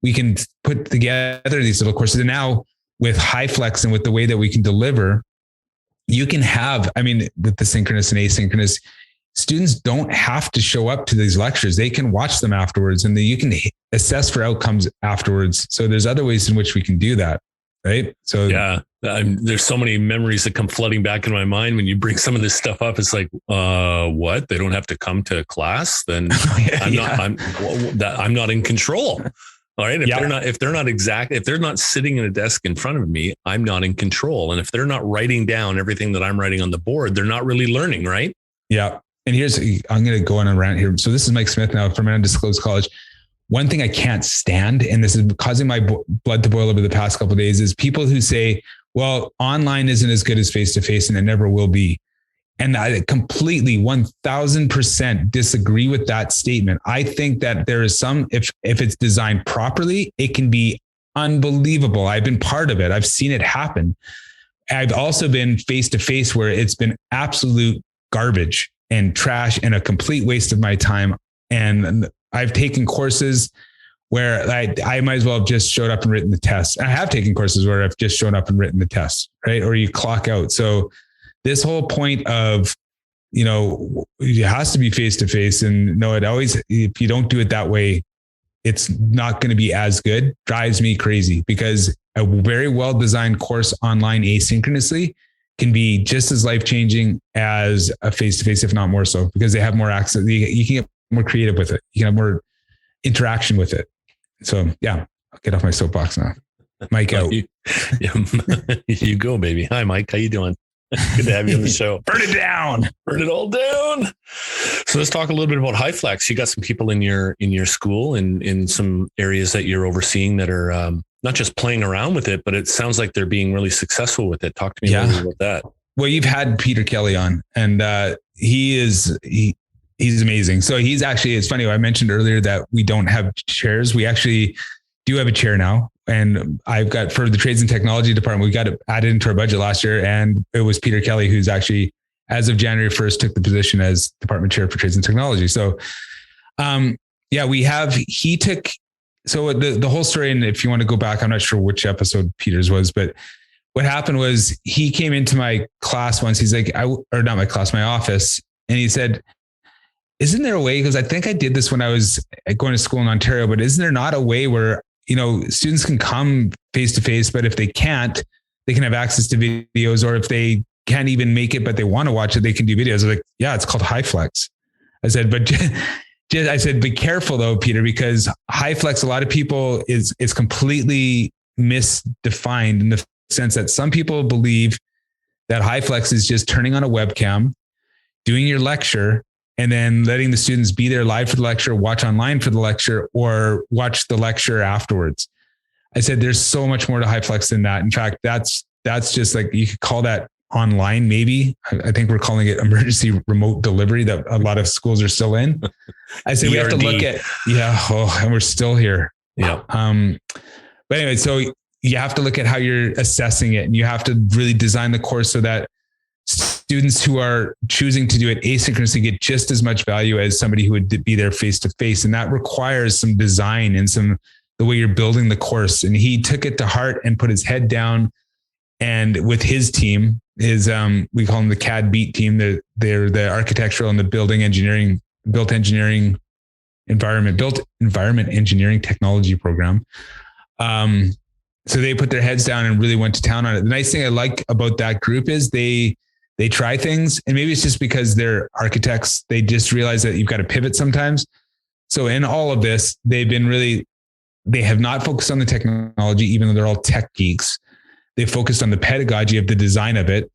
We can put together these little courses. And now with HighFlex and with the way that we can deliver, you can have, with the synchronous and asynchronous, students don't have to show up to these lectures. They can watch them afterwards and you can assess for outcomes afterwards. So there's other ways in which we can do that. Right. So yeah, there's so many memories that come flooding back in my mind when you bring some of this stuff up. It's like, what? They don't have to come to class? Then I'm not in control. All right. If they're not sitting at a desk in front of me, I'm not in control. And if they're not writing down everything that I'm writing on the board, they're not really learning. Right. Yeah. And I'm going to go on a rant here. So this is Mike Smith now from an undisclosed college. one thing I can't stand, and this is causing my blood to boil over the past couple of days, is people who say, well, online isn't as good as face-to-face and it never will be. And I completely 1000% disagree with that statement. I think that there is some, if it's designed properly, it can be unbelievable. I've been part of it. I've seen it happen. I've also been face-to-face where it's been absolute garbage and trash and a complete waste of my time. And I've taken courses where I might as well have just showed up and written the test. I have taken courses where I've just shown up and written the test, right? Or you clock out. So this whole point of, it has to be face-to-face, and no, it always, if you don't do it that way, it's not going to be as good, drives me crazy, because a very well-designed course online asynchronously can be just as life-changing as a face-to-face, if not more so, because they have more access. You can get more creative with it. You can have more interaction with it. So yeah, I'll get off my soapbox now. Mike out. You go, baby. Hi, Mike. How you doing? Good to have you on the show. Burn it down. Burn it all down. So let's talk a little bit about HighFlex. You got some people in your school and in some areas that you're overseeing that are not just playing around with it, but it sounds like they're being really successful with it. Talk to me a little bit about that. Well, you've had Peter Kelly on, and he's amazing. So he's actually, it's funny, I mentioned earlier that we don't have chairs. We actually do have a chair now. And I've got, for the trades and technology department, we got it added into our budget last year. And it was Peter Kelly, who's actually, as of January 1st, took the position as department chair for trades and technology. So, so the whole story, and if you want to go back, I'm not sure which episode Peter's was, but what happened was he came into my class once. He's like, not my class, my office. And he said, isn't there a way? Because I think I did this when I was going to school in Ontario, but isn't there not a way where, students can come face to face, but if they can't, they can have access to videos, or if they can't even make it, but they want to watch it, they can do videos. I was like, yeah, it's called HighFlex. I said, but be careful though, Peter, because HighFlex, a lot of people is completely misdefined in the sense that some people believe that HighFlex is just turning on a webcam, doing your lecture, and then letting the students be there live for the lecture, watch online for the lecture, or watch the lecture afterwards. I said, there's so much more to HighFlex than that. In fact, that's just like, you could call that online. Maybe I think we're calling it emergency remote delivery that a lot of schools are still in. I said, we have to look at, and we're still here. Yeah. But anyway, so you have to look at how you're assessing it, and you have to really design the course so that students who are choosing to do it asynchronously get just as much value as somebody who would be there face to face. And that requires some design and the way you're building the course. And he took it to heart and put his head down, and with his team, we call them the CAD beat team. They're the architectural and the built engineering engineering technology program. So they put their heads down and really went to town on it. The nice thing I like about that group is they try things, and maybe it's just because they're architects. They just realize that you've got to pivot sometimes. So in all of this, they have not focused on the technology, even though they're all tech geeks. They focused on the pedagogy of the design of it.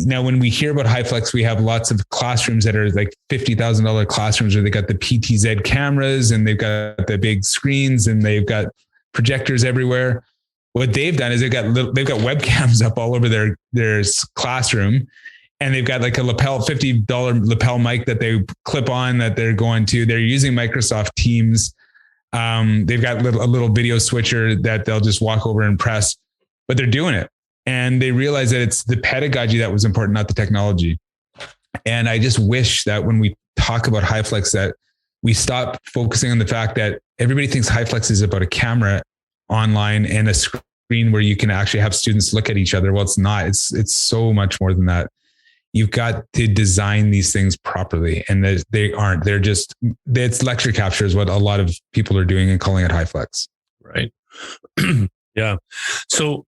Now, when we hear about HighFlex, we have lots of classrooms that are like $50,000 classrooms where they got the PTZ cameras, and they've got the big screens, and they've got projectors everywhere. What they've done is they've got webcams up all over their classroom, and they've got like a $50 lapel mic that they clip on that they're going to. They're using Microsoft Teams. They've got a little video switcher that they'll just walk over and press, but they're doing it. And they realize that it's the pedagogy that was important, not the technology. And I just wish that when we talk about HighFlex, that we stop focusing on the fact that everybody thinks HighFlex is about a camera online and a screen where you can actually have students look at each other. Well, it's not. It's so much more than that. You've got to design these things properly, and they aren't. It's lecture capture is what a lot of people are doing and calling it HighFlex. Right. Yeah. So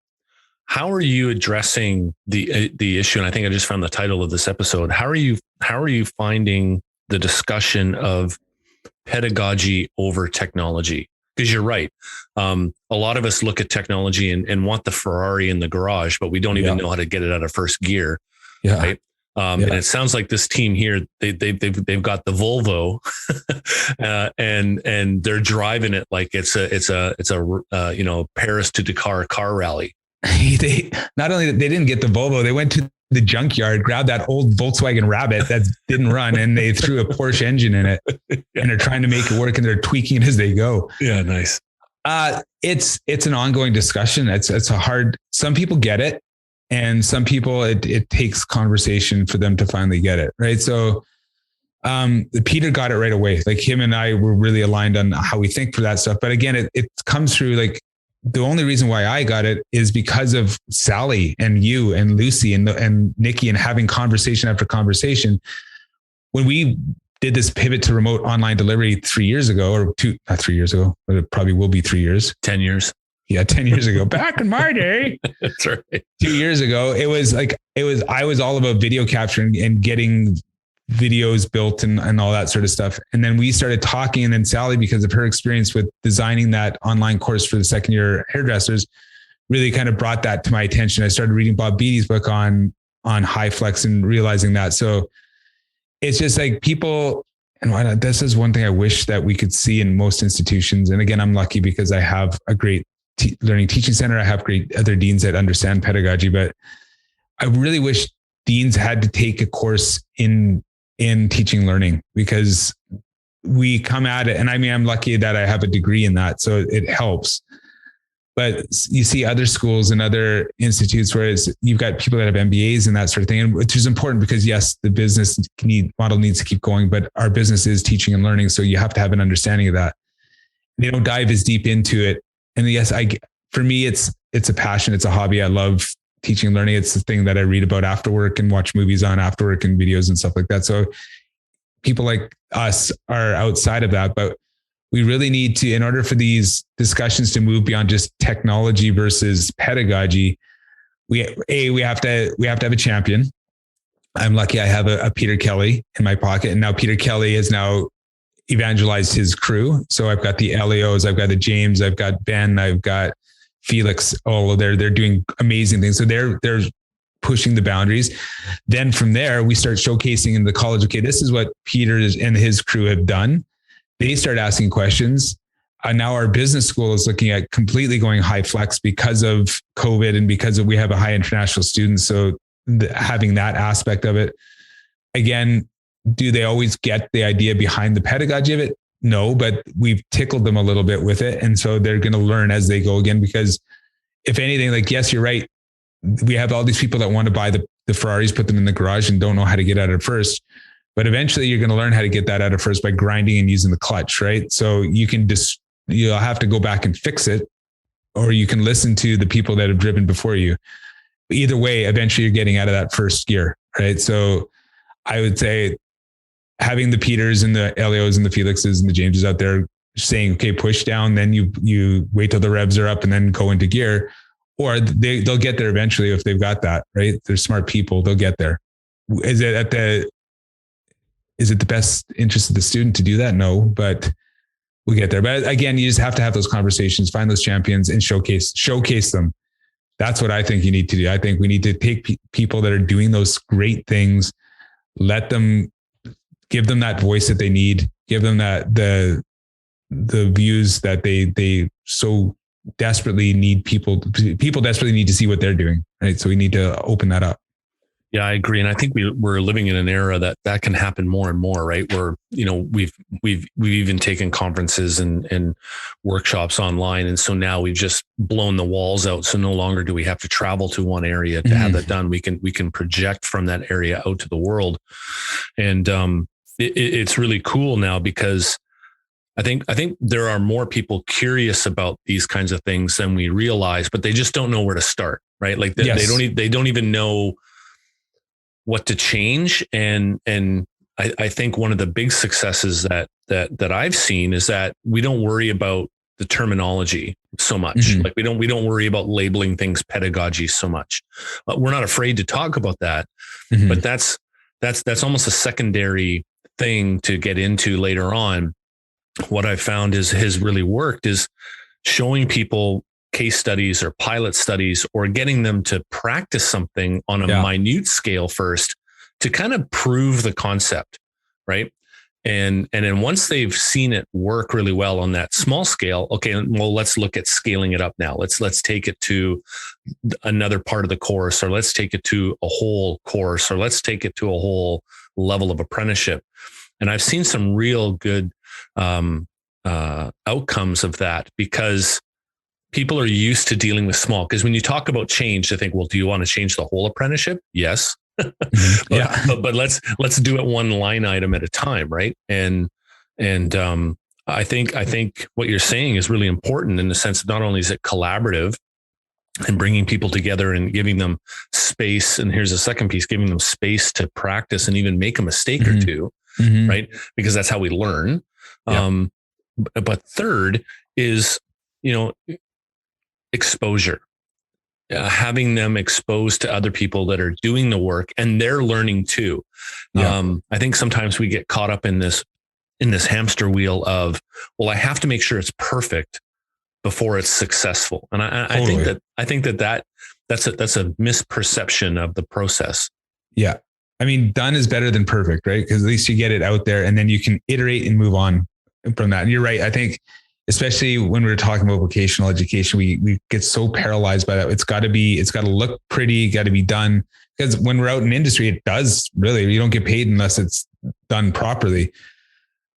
how are you addressing the issue? And I think I just found the title of this episode. How are you finding the discussion of pedagogy over technology? Because you're right. A lot of us look at technology and want the Ferrari in the garage, but we don't even know how to get it out of first gear. Yeah. Right. And it sounds like this team here, they've got the Volvo, and they're driving it like it's a Paris to Dakar car rally. They not only they didn't get the Volvo, they went to the junkyard, grabbed that old Volkswagen Rabbit that didn't run, and they threw a Porsche engine in it, and they're trying to make it work, and they're tweaking it as they go. Yeah, nice. It's an ongoing discussion. It's a hard. Some people get it, and some people it takes conversation for them to finally get it, right? So, Peter got it right away. Like him and I were really aligned on how we think for that stuff. But again, it comes through like. The only reason why I got it is because of Sally and you and Lucy and Nikki, and having conversation after conversation. When we did this pivot to remote online delivery 3 years ago, not 3 years ago, but it probably will be 3 years. 10 years. Yeah. 10 years ago, back in my day. That's right. 2 years ago, I was all about video capturing and getting videos built and all that sort of stuff. And then we started talking, and then Sally, because of her experience with designing that online course for the second year hairdressers, really kind of brought that to my attention. I started reading Bob Beatty's book on high flex and realizing that. So it's just like people, and this is one thing I wish that we could see in most institutions. And again, I'm lucky because I have a great learning teaching center. I have great other deans that understand pedagogy, but I really wish deans had to take a course in teaching learning, because we come at it. And I mean, I'm lucky that I have a degree in that, so it helps. But you see other schools and other institutes where you've got people that have MBAs and that sort of thing, which is important because yes, the business model needs to keep going, but our business is teaching and learning. So you have to have an understanding of that. They don't dive as deep into it. And yes, for me, it's a passion. It's a hobby. I love teaching and learning. It's the thing that I read about after work and watch movies on after work and videos and stuff like that. So people like us are outside of that, but we really need to, in order for these discussions to move beyond just technology versus pedagogy, we have to have a champion. I'm lucky I have a Peter Kelly in my pocket. And now Peter Kelly has now evangelized his crew. So I've got the Elios, I've got the James, I've got Ben, I've got Felix. Oh, they're doing amazing things. So they're pushing the boundaries. Then from there, we start showcasing in the college. Okay, this is what Peter and his crew have done. They start asking questions. Now our business school is looking at completely going high flex because of COVID and because we have a high international students. So having that aspect of it, again, do they always get the idea behind the pedagogy of it? No, but we've tickled them a little bit with it. And so they're going to learn as they go again, because if anything, like, yes, you're right. We have all these people that want to buy the Ferraris, put them in the garage and don't know how to get out of first. But eventually you're going to learn how to get that out of first by grinding and using the clutch, right? So you'll have to go back and fix it, or you can listen to the people that have driven before you. But either way, eventually you're getting out of that first gear, right? So I would say having the Peters and the Elios and the Felixes and the Jameses out there saying, okay, push down, then you wait till the revs are up and then go into gear, or they'll get there eventually if they've got that, right? They're smart people. They'll get there. Is it the best interest of the student to do that? No, but we'll get there. But again, you just have to have those conversations, find those champions and showcase them. That's what I think you need to do. I think we need to take people that are doing those great things, give them that voice that they need, give them that the views that they so desperately need. People desperately need to see what they're doing, right? So we need to open that up. Yeah, I agree. And I think we're living in an era that can happen more and more, right? Where, we've even taken conferences and workshops online. And so now we've just blown the walls out. So no longer do we have to travel to one area to have that done. We can project from that area out to the world. And it's really cool now, because I think there are more people curious about these kinds of things than we realize, but they just don't know where to start, right? Like they don't even know what to change. And I think one of the big successes that I've seen is that we don't worry about the terminology so much. Mm-hmm. Like we don't worry about labeling things pedagogy so much. We're not afraid to talk about that, mm-hmm. but that's almost a secondary thing to get into later on. What I've found has really worked is showing people case studies or pilot studies, or getting them to practice something on a minute scale first to kind of prove the concept, right? And then once they've seen it work really well on that small scale, okay, well, let's look at scaling it up now. Let's take it to another part of the course, or let's take it to a whole course, or let's take it to a whole level of apprenticeship. And I've seen some real good outcomes of that, because people are used to dealing with small. Because when you talk about change, they think, well, do you want to change the whole apprenticeship? Yes. but let's do it one line item at a time, right? And I think what you're saying is really important, in the sense that not only is it collaborative and bringing people together and giving them space, and here's the second piece, giving them space to practice and even make a mistake or two, right? Because that's how we learn. But third is, exposure. Having them exposed to other people that are doing the work and they're learning too. I think sometimes we get caught up in this hamster wheel of, well, I have to make sure it's perfect before it's successful. And I think that's a misperception of the process. Yeah. I mean, done is better than perfect, right? Because at least you get it out there and then you can iterate and move on from that. And you're right. I think, especially when we're talking about vocational education, we get so paralyzed by that. It's got to look pretty, got to be done. Because when we're out in industry, it does really, you don't get paid unless it's done properly.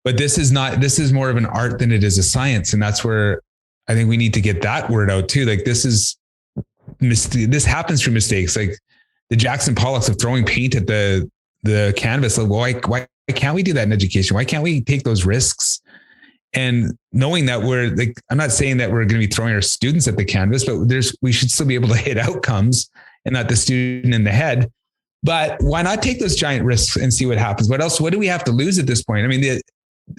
But this is more of an art than it is a science. And that's where I think we need to get that word out too. Like this happens through mistakes. Like the Jackson Pollocks of throwing paint at the canvas. Like, well, why can't we do that in education? Why can't we take those risks? And knowing that we're like, I'm not saying that we're going to be throwing our students at the canvas, but we should still be able to hit outcomes and not the student in the head. But why not take those giant risks and see what happens? What do we have to lose at this point? I mean, the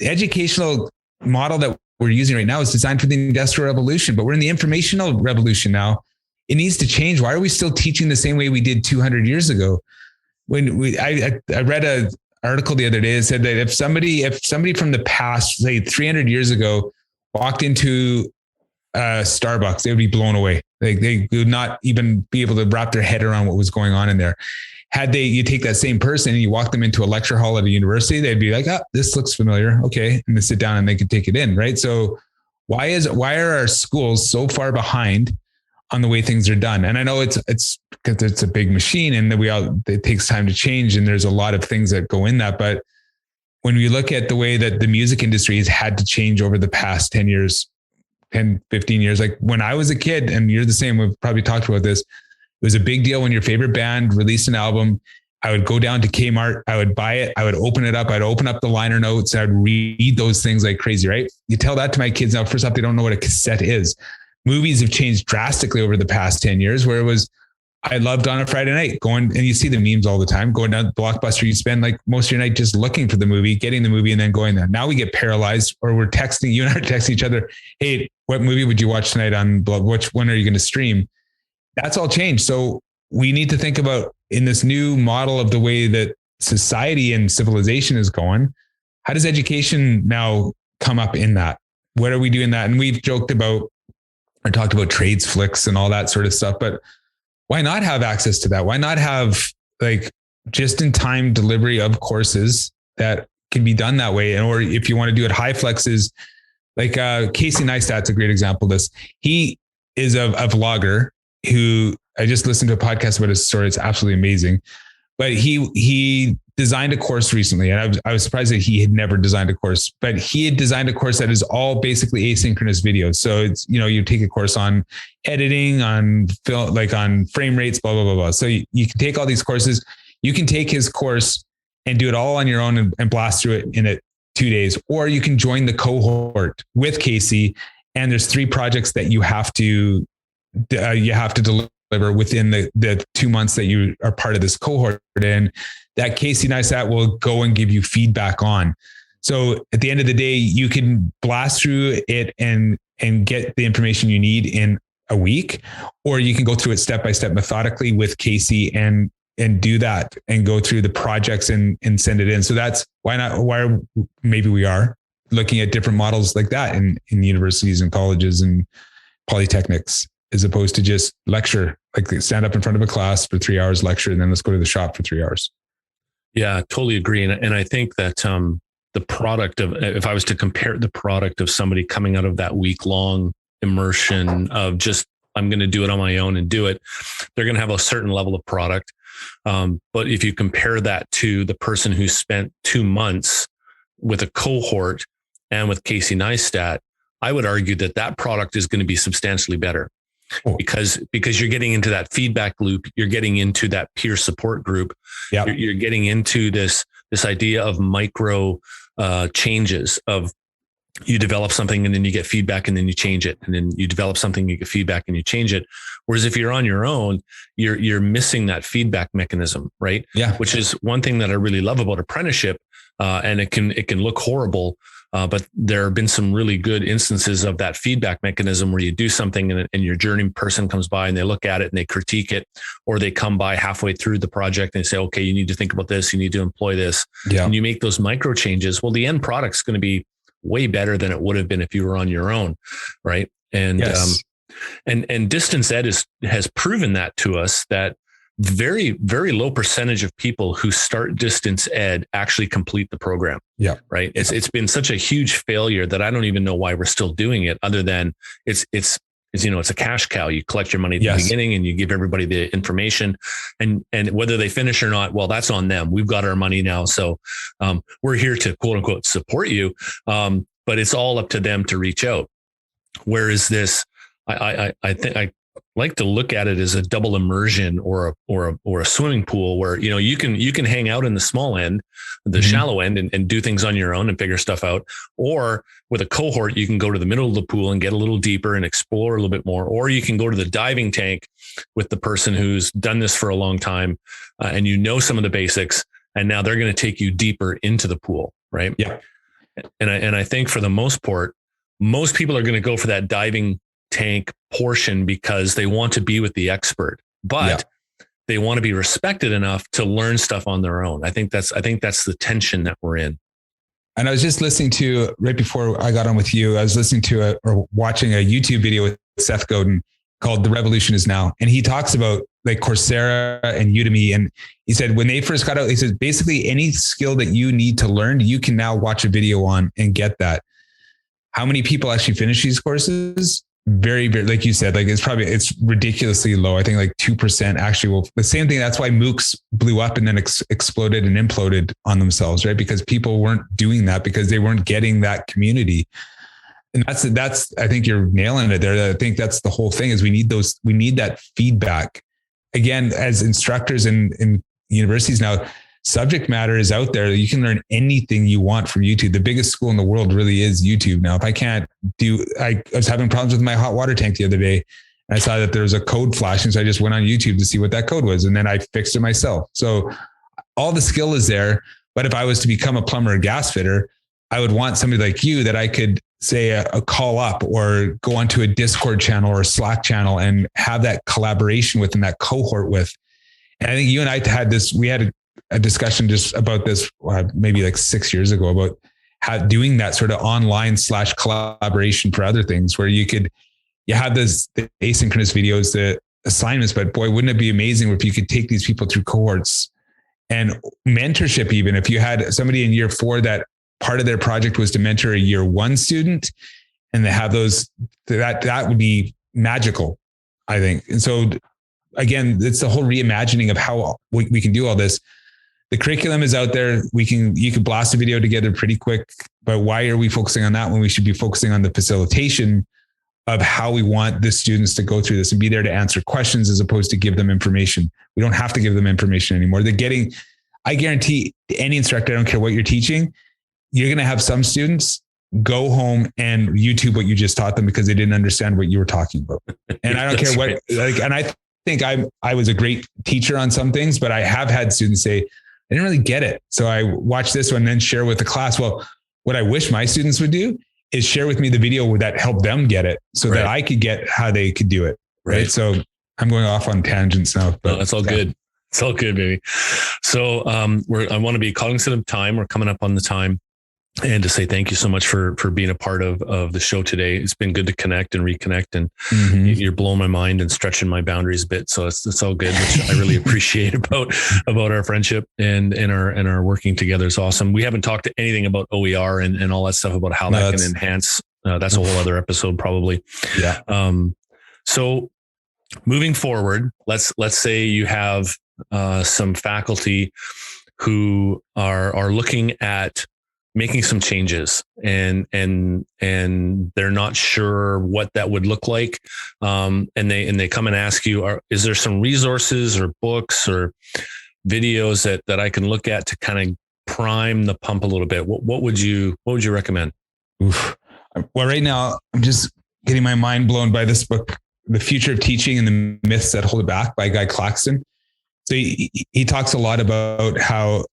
educational model that we're using right now is designed for the Industrial Revolution, but we're in the informational revolution now. It needs to change. Why are we still teaching the same way we did 200 years ago? I read a article the other day that said that if somebody from the past, say 300 years ago, walked into Starbucks, they would be blown away. Like they would not even be able to wrap their head around what was going on in there. You take that same person and you walk them into a lecture hall at a university, they'd be like, oh, this looks familiar. Okay. And they sit down and they can take it in. Right. So why are our schools so far behind on the way things are done? And I know it's because it's a big machine and it takes time to change. And there's a lot of things that go in that. But when we look at the way that the music industry has had to change over the past 10 years, 10, 15 years, like when I was a kid, and you're the same, we've probably talked about this. It was a big deal when your favorite band released an album. I would go down to Kmart. I would buy it. I would open it up. I'd open up the liner notes. I'd read those things like crazy, right? You tell that to my kids now, first off, they don't know what a cassette is. Movies have changed drastically over the past 10 years, where it was, I loved on a Friday night going, and you see the memes all the time, going down to Blockbuster. You spend like most of your night just looking for the movie, getting the movie, and then going there. Now we get paralyzed, or we're texting, you and I are texting each other. Hey, what movie would you watch tonight on which one are you going to stream? That's all changed. So we need to think about, in this new model of the way that society and civilization is going, how does education now come up in that? What are we doing that? And we've joked about, or talked about trades flicks and all that sort of stuff, but why not have access to that? Why not have like just in time delivery of courses that can be done that way? And, or if you want to do it high flexes, like Casey Neistat's a great example of this. He is a vlogger who, I just listened to a podcast about his story. It's absolutely amazing. But he designed a course recently, and I was surprised that he had never designed a course, but he had designed a course that is all basically asynchronous videos. So it's, you take a course on editing, on film, like on frame rates, blah, blah, blah, blah. So you can take all these courses. You can take his course and do it all on your own and blast through it in 2 days, or you can join the cohort with Casey. And there's 3 projects that you have to deliver within the 2 months that you are part of this cohort, and that Casey Neistat will go and give you feedback on. So at the end of the day, you can blast through it and get the information you need in a week, or you can go through it step by step methodically with Casey and do that and go through the projects and send it in. So that's maybe we are looking at different models like that in universities and colleges and polytechnics, as opposed to just lecture, like stand up in front of a class for 3 hours, lecture, and then let's go to the shop for 3 hours. Yeah, totally agree. And I think that the product of, if I was to compare the product of somebody coming out of that week long immersion of just, I'm going to do it on my own and do it, they're going to have a certain level of product. But if you compare that to the person who spent 2 months with a cohort and with Casey Neistat, I would argue that that product is going to be substantially better. Because you're getting into that feedback loop, you're getting into that peer support group, you're getting into this idea of micro changes of, you develop something and then you get feedback and then you change it, and then you develop something, you get feedback and you change it. Whereas if you're on your own, you're missing that feedback mechanism, right? Yeah. Which is one thing that I really love about apprenticeship. And it can look horrible. But there have been some really good instances of that feedback mechanism where you do something and your journey person comes by and they look at it and they critique it, or they come by halfway through the project and say, okay, you need to think about this. You need to employ this. Yeah. And you make those micro changes. Well, the end product's going to be way better than it would have been if you were on your own. Right. And, yes. And distance ed has proven that to us, that very, very low percentage of people who start distance ed actually complete the program. Yeah. Right. It's been such a huge failure that I don't even know why we're still doing it, other than it's a cash cow. You collect your money at the beginning and you give everybody the information, and whether they finish or not, well, that's on them. We've got our money now. So we're here to quote unquote support you. But it's all up to them to reach out. Whereas this, I think I like to look at it as a double immersion or a swimming pool where, you can hang out in the small end, the shallow end, and do things on your own and figure stuff out. Or with a cohort, you can go to the middle of the pool and get a little deeper and explore a little bit more. Or you can go to the diving tank with the person who's done this for a long time and some of the basics, and now they're going to take you deeper into the pool. Right. Yeah. And I think for the most part, most people are going to go for that diving tank portion because they want to be with the expert, but they want to be respected enough to learn stuff on their own. I think that's the tension that we're in. And I was just listening to, right before I got on with you, I was listening to or watching a YouTube video with Seth Godin called The Revolution Is Now. And he talks about like Coursera and Udemy. And he said, when they first got out, he says, basically any skill that you need to learn, you can now watch a video on and get that. How many people actually finish these courses? Very, very, like you said, like it's ridiculously low. I think like 2% actually will. The same thing. That's why MOOCs blew up and then exploded and imploded on themselves, right? Because people weren't doing that because they weren't getting that community. And that's, I think you're nailing it there. I think that's the whole thing is we need that feedback. Again, as instructors in universities now, subject matter is out there. You can learn anything you want from YouTube. The biggest school in the world really is YouTube. Now, if I can't I was having problems with my hot water tank the other day, and I saw that there was a code flashing. So I just went on YouTube to see what that code was. And then I fixed it myself. So all the skill is there. But if I was to become a plumber or gas fitter, I would want somebody like you that I could say a call up or go onto a Discord channel or a Slack channel and have that collaboration with and that cohort with. And I think you and I we had a discussion just about this maybe like 6 years ago about how doing that sort of online / collaboration for other things where you have the asynchronous videos, the assignments, but boy, wouldn't it be amazing if you could take these people through cohorts and mentorship. Even if you had somebody in year 4 that part of their project was to mentor a year 1 student, and they have that would be magical, I think. And so again, it's the whole reimagining of how we can do all this. The curriculum is out there. You can blast a video together pretty quick, but why are we focusing on that when we should be focusing on the facilitation of how we want the students to go through this and be there to answer questions as opposed to give them information? We don't have to give them information anymore. I guarantee any instructor, I don't care what you're teaching, you're going to have some students go home and YouTube what you just taught them because they didn't understand what you were talking about. And I don't care what, and I think I was a great teacher on some things, but I have had students say, I didn't really get it. So I watched this one and then share with the class. Well, what I wish my students would do is share with me the video that helped them get it so that I could get how they could do it. Right. So I'm going off on tangents now. But no, that's all good. It's all good, baby. So I want to be cognizant of time. We're coming up on the time. and to say thank you so much for being a part of the show today. It's been good to connect and reconnect, and you're blowing my mind and stretching my boundaries a bit. So it's all good, which I really appreciate about our friendship and our working together. Is awesome. We haven't talked anything about OER and all that stuff about how that can enhance. That's a whole other episode probably. Yeah. So moving forward, let's say you have some faculty who are looking at making some changes and they're not sure what that would look like. And they come and ask you, is there some resources or books or videos that I can look at to kind of prime the pump a little bit? What would you recommend? Oof. Well, right now I'm just getting my mind blown by this book, The Future of Teaching and the Myths That Hold It Back by Guy Claxton. So he talks a lot about how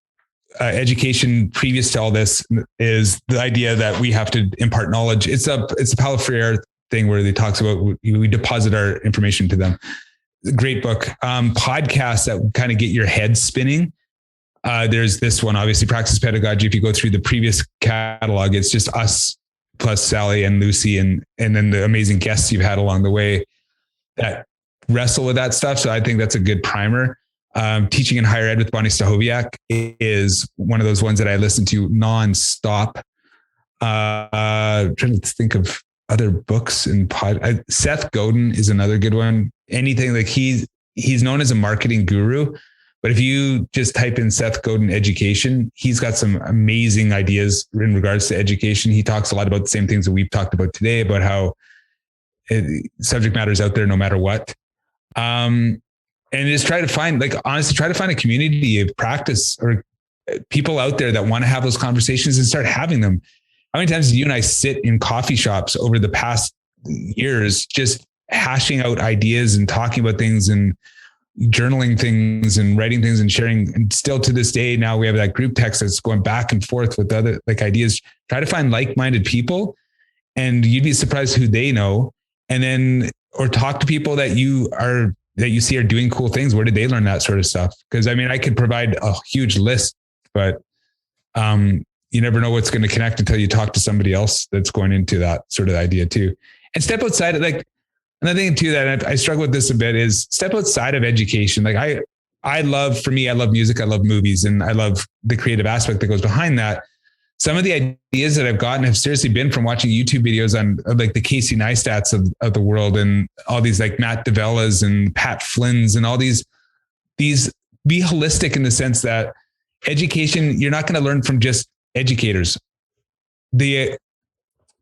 education previous to all this is the idea that we have to impart knowledge. It's a Paulo Freire thing where he talks about we deposit our information to them. Great book. Podcasts that kind of get your head spinning. There's this one, obviously, Praxis Pedagogy. If you go through the previous catalog, it's just us plus Sally and Lucy and then the amazing guests you've had along the way that wrestle with that stuff. So I think that's a good primer. Teaching in Higher Ed with Bonnie Stachowiak is one of those ones that I listen to nonstop. Trying to think of other books and Seth Godin is another good one. Anything like he's known as a marketing guru, but if you just type in Seth Godin education, he's got some amazing ideas in regards to education. He talks a lot about the same things that we've talked about today, about how subject matter is out there no matter what. And just try to find, try to find a community of practice or people out there that want to have those conversations and start having them. How many times do you and I sit in coffee shops over the past years, just hashing out ideas and talking about things and journaling things and writing things and sharing? And still to this day, now we have that group text that's going back and forth with other ideas. Try to find like-minded people and you'd be surprised who they know. And then, or talk to people that you see are doing cool things. Where did they learn that sort of stuff? Because I could provide a huge list, but you never know what's going to connect until you talk to somebody else that's going into that sort of idea too. And step outside of another thing too, that I struggle with this a bit is step outside of education. I love music. I love movies and I love the creative aspect that goes behind that. Some of the ideas that I've gotten have seriously been from watching YouTube videos on the Casey Neistats of the world and all these Matt Davellas and Pat Flynn's and all these be holistic in the sense that education, you're not going to learn from just educators. The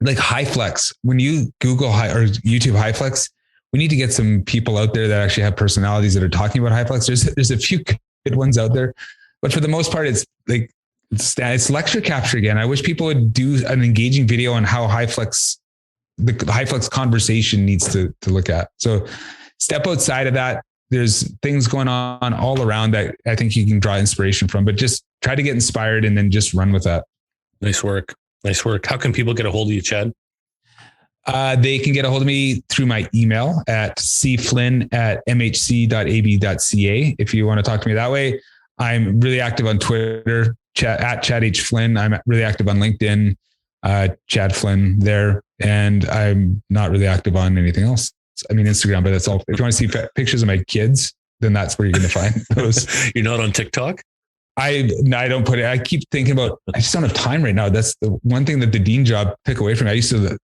HighFlex, when you Google or YouTube HighFlex, we need to get some people out there that actually have personalities that are talking about HighFlex. There's a few good ones out there, but for the most part, it's lecture capture again. I wish people would do an engaging video on how the HighFlex conversation needs to look at. So step outside of that. There's things going on all around that I think you can draw inspiration from, but just try to get inspired and then just run with that. Nice work. How can people get a hold of you, Chad? They can get a hold of me through my email at cflynn@mhc.ab.ca. If you want to talk to me that way. I'm really active on Twitter, at Chad H. Flynn. I'm really active on LinkedIn, Chad Flynn there. And I'm not really active on anything else. Instagram, but that's all. If you want to see pictures of my kids, then that's where you're going to find those. You're not on TikTok? I don't put it. I keep thinking about, I just don't have time right now. That's the one thing that the dean job took away from me. I used to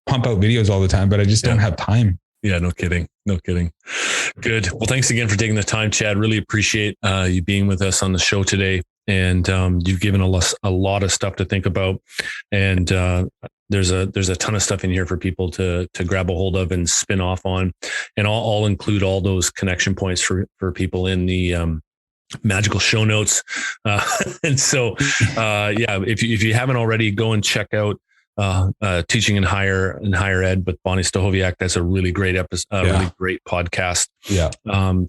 pump out videos all the time, but I just don't have time. Yeah, no kidding. Good. Well, thanks again for taking the time, Chad. Really appreciate you being with us on the show today. And you've given us a lot of stuff to think about. And there's a ton of stuff in here for people to grab a hold of and spin off on. And I'll include all those connection points for people in the magical show notes. And so, if you haven't already, go and check out Teaching in Higher Ed with Bonnie Stachowiak. That's a really great episode, really great podcast. Yeah.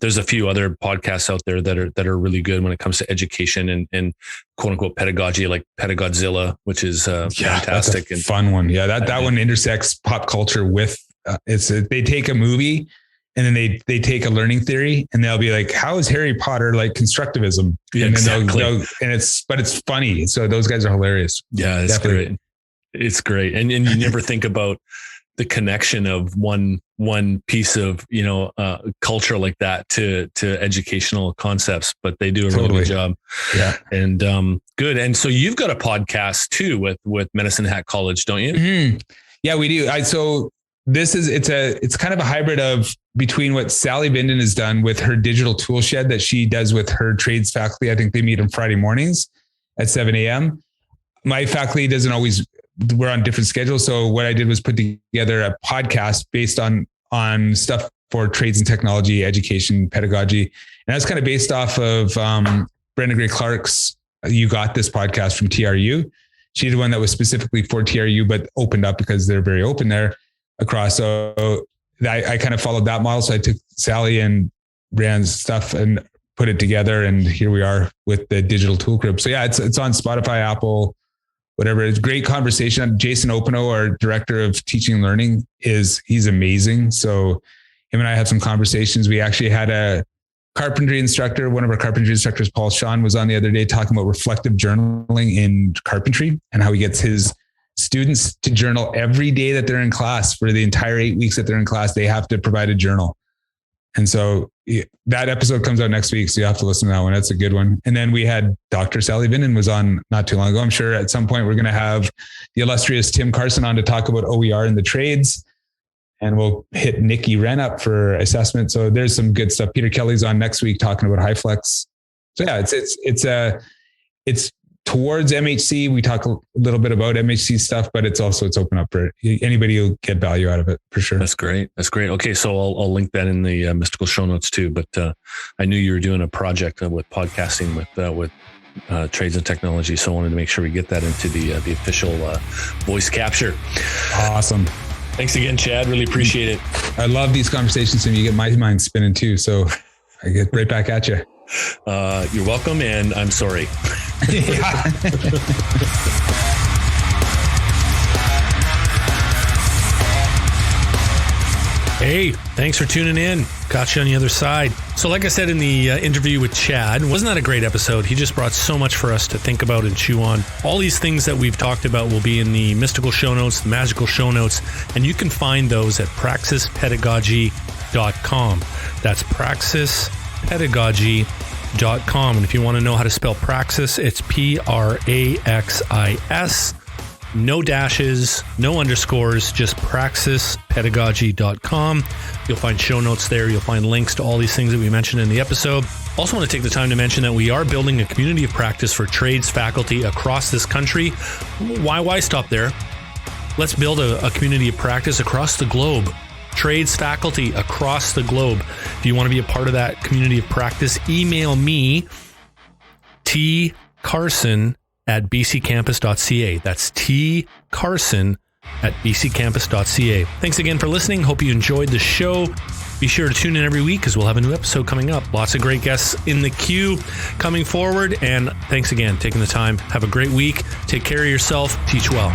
There's a few other podcasts out there that are really good when it comes to education and quote unquote pedagogy, like Pedagodzilla, which is fantastic and fun one. Yeah. That one intersects pop culture with they take a movie And then they take a learning theory and they'll be like, how is Harry Potter like constructivism? Yeah, and then exactly. but it's funny. So those guys are hilarious. Yeah, it's Definitely. great. It's great. And you never think about the connection of one piece of, culture like that to educational concepts, but they do a really good job. Yeah. And good. And so you've got a podcast too with Medicine Hat College, don't you? Mm-hmm. Yeah, we do. So it's kind of a hybrid of between what Sally Binden has done with her digital tool shed that she does with her trades faculty. I think they meet on Friday mornings at 7 a.m. My faculty we're on different schedules. So what I did was put together a podcast based on stuff for trades and technology, education, pedagogy. And that's kind of based off of Brenda Gray Clark's You Got This podcast from TRU. She did one that was specifically for TRU, but opened up because they're very open there across. So I kind of followed that model. So I took Sally and Rand's stuff and put it together. And here we are with the digital tool group. So yeah, it's on Spotify, Apple, whatever. It's great conversation. Jason Openo, our director of teaching and learning, he's amazing. So him and I had some conversations. We actually had a carpentry instructor. One of our carpentry instructors, Paul Sean, was on the other day talking about reflective journaling in carpentry and how he gets his students to journal every day that they're in class. For the entire 8 weeks that they're in class, they have to provide a journal. And so that episode comes out next week. So you have to listen to that one. That's a good one. And then we had Dr. Sally Binden was on not too long ago. I'm sure at some point we're going to have the illustrious Tim Carson on to talk about OER in the trades. And we'll hit Nikki Wren up for assessment. So there's some good stuff. Peter Kelly's on next week talking about HighFlex. So yeah, it's towards MHC. We talk a little bit about MHC stuff, but it's open up for anybody who'll get value out of it for sure. That's great. Okay. So I'll link that in the mystical show notes too, but I knew you were doing a project with podcasting with trades and technology. So I wanted to make sure we get that into the official voice capture. Awesome. Thanks again, Chad. Really appreciate it. I love these conversations and you get my mind spinning too. So I get right back at you. You're welcome. And I'm sorry. Hey, thanks for tuning in. Got you on the other side. So like I said in the interview with Chad, wasn't that a great episode? He just brought so much for us to think about and chew on. All these things that we've talked about will be in the mystical show notes, the magical show notes, and you can find those at praxispedagogy.com. That's praxispedagogy.com. And if you want to know how to spell praxis, it's Praxis. No dashes, no underscores, just praxispedagogy.com. You'll find show notes there. You'll find links to all these things that we mentioned in the episode. Also want to take the time to mention that we are building a community of practice for trades faculty across this country. Why stop there? Let's build a community of practice across the globe. Trades faculty across the globe. If you want to be a part of that community of practice, email me, tcarson@bccampus.ca. That's tcarson@bccampus.ca. Thanks again for listening. Hope you enjoyed the show. Be sure to tune in every week because we'll have a new episode coming up. Lots of great guests in the queue coming forward. And thanks again for taking the time. Have a great week. Take care of yourself. Teach well.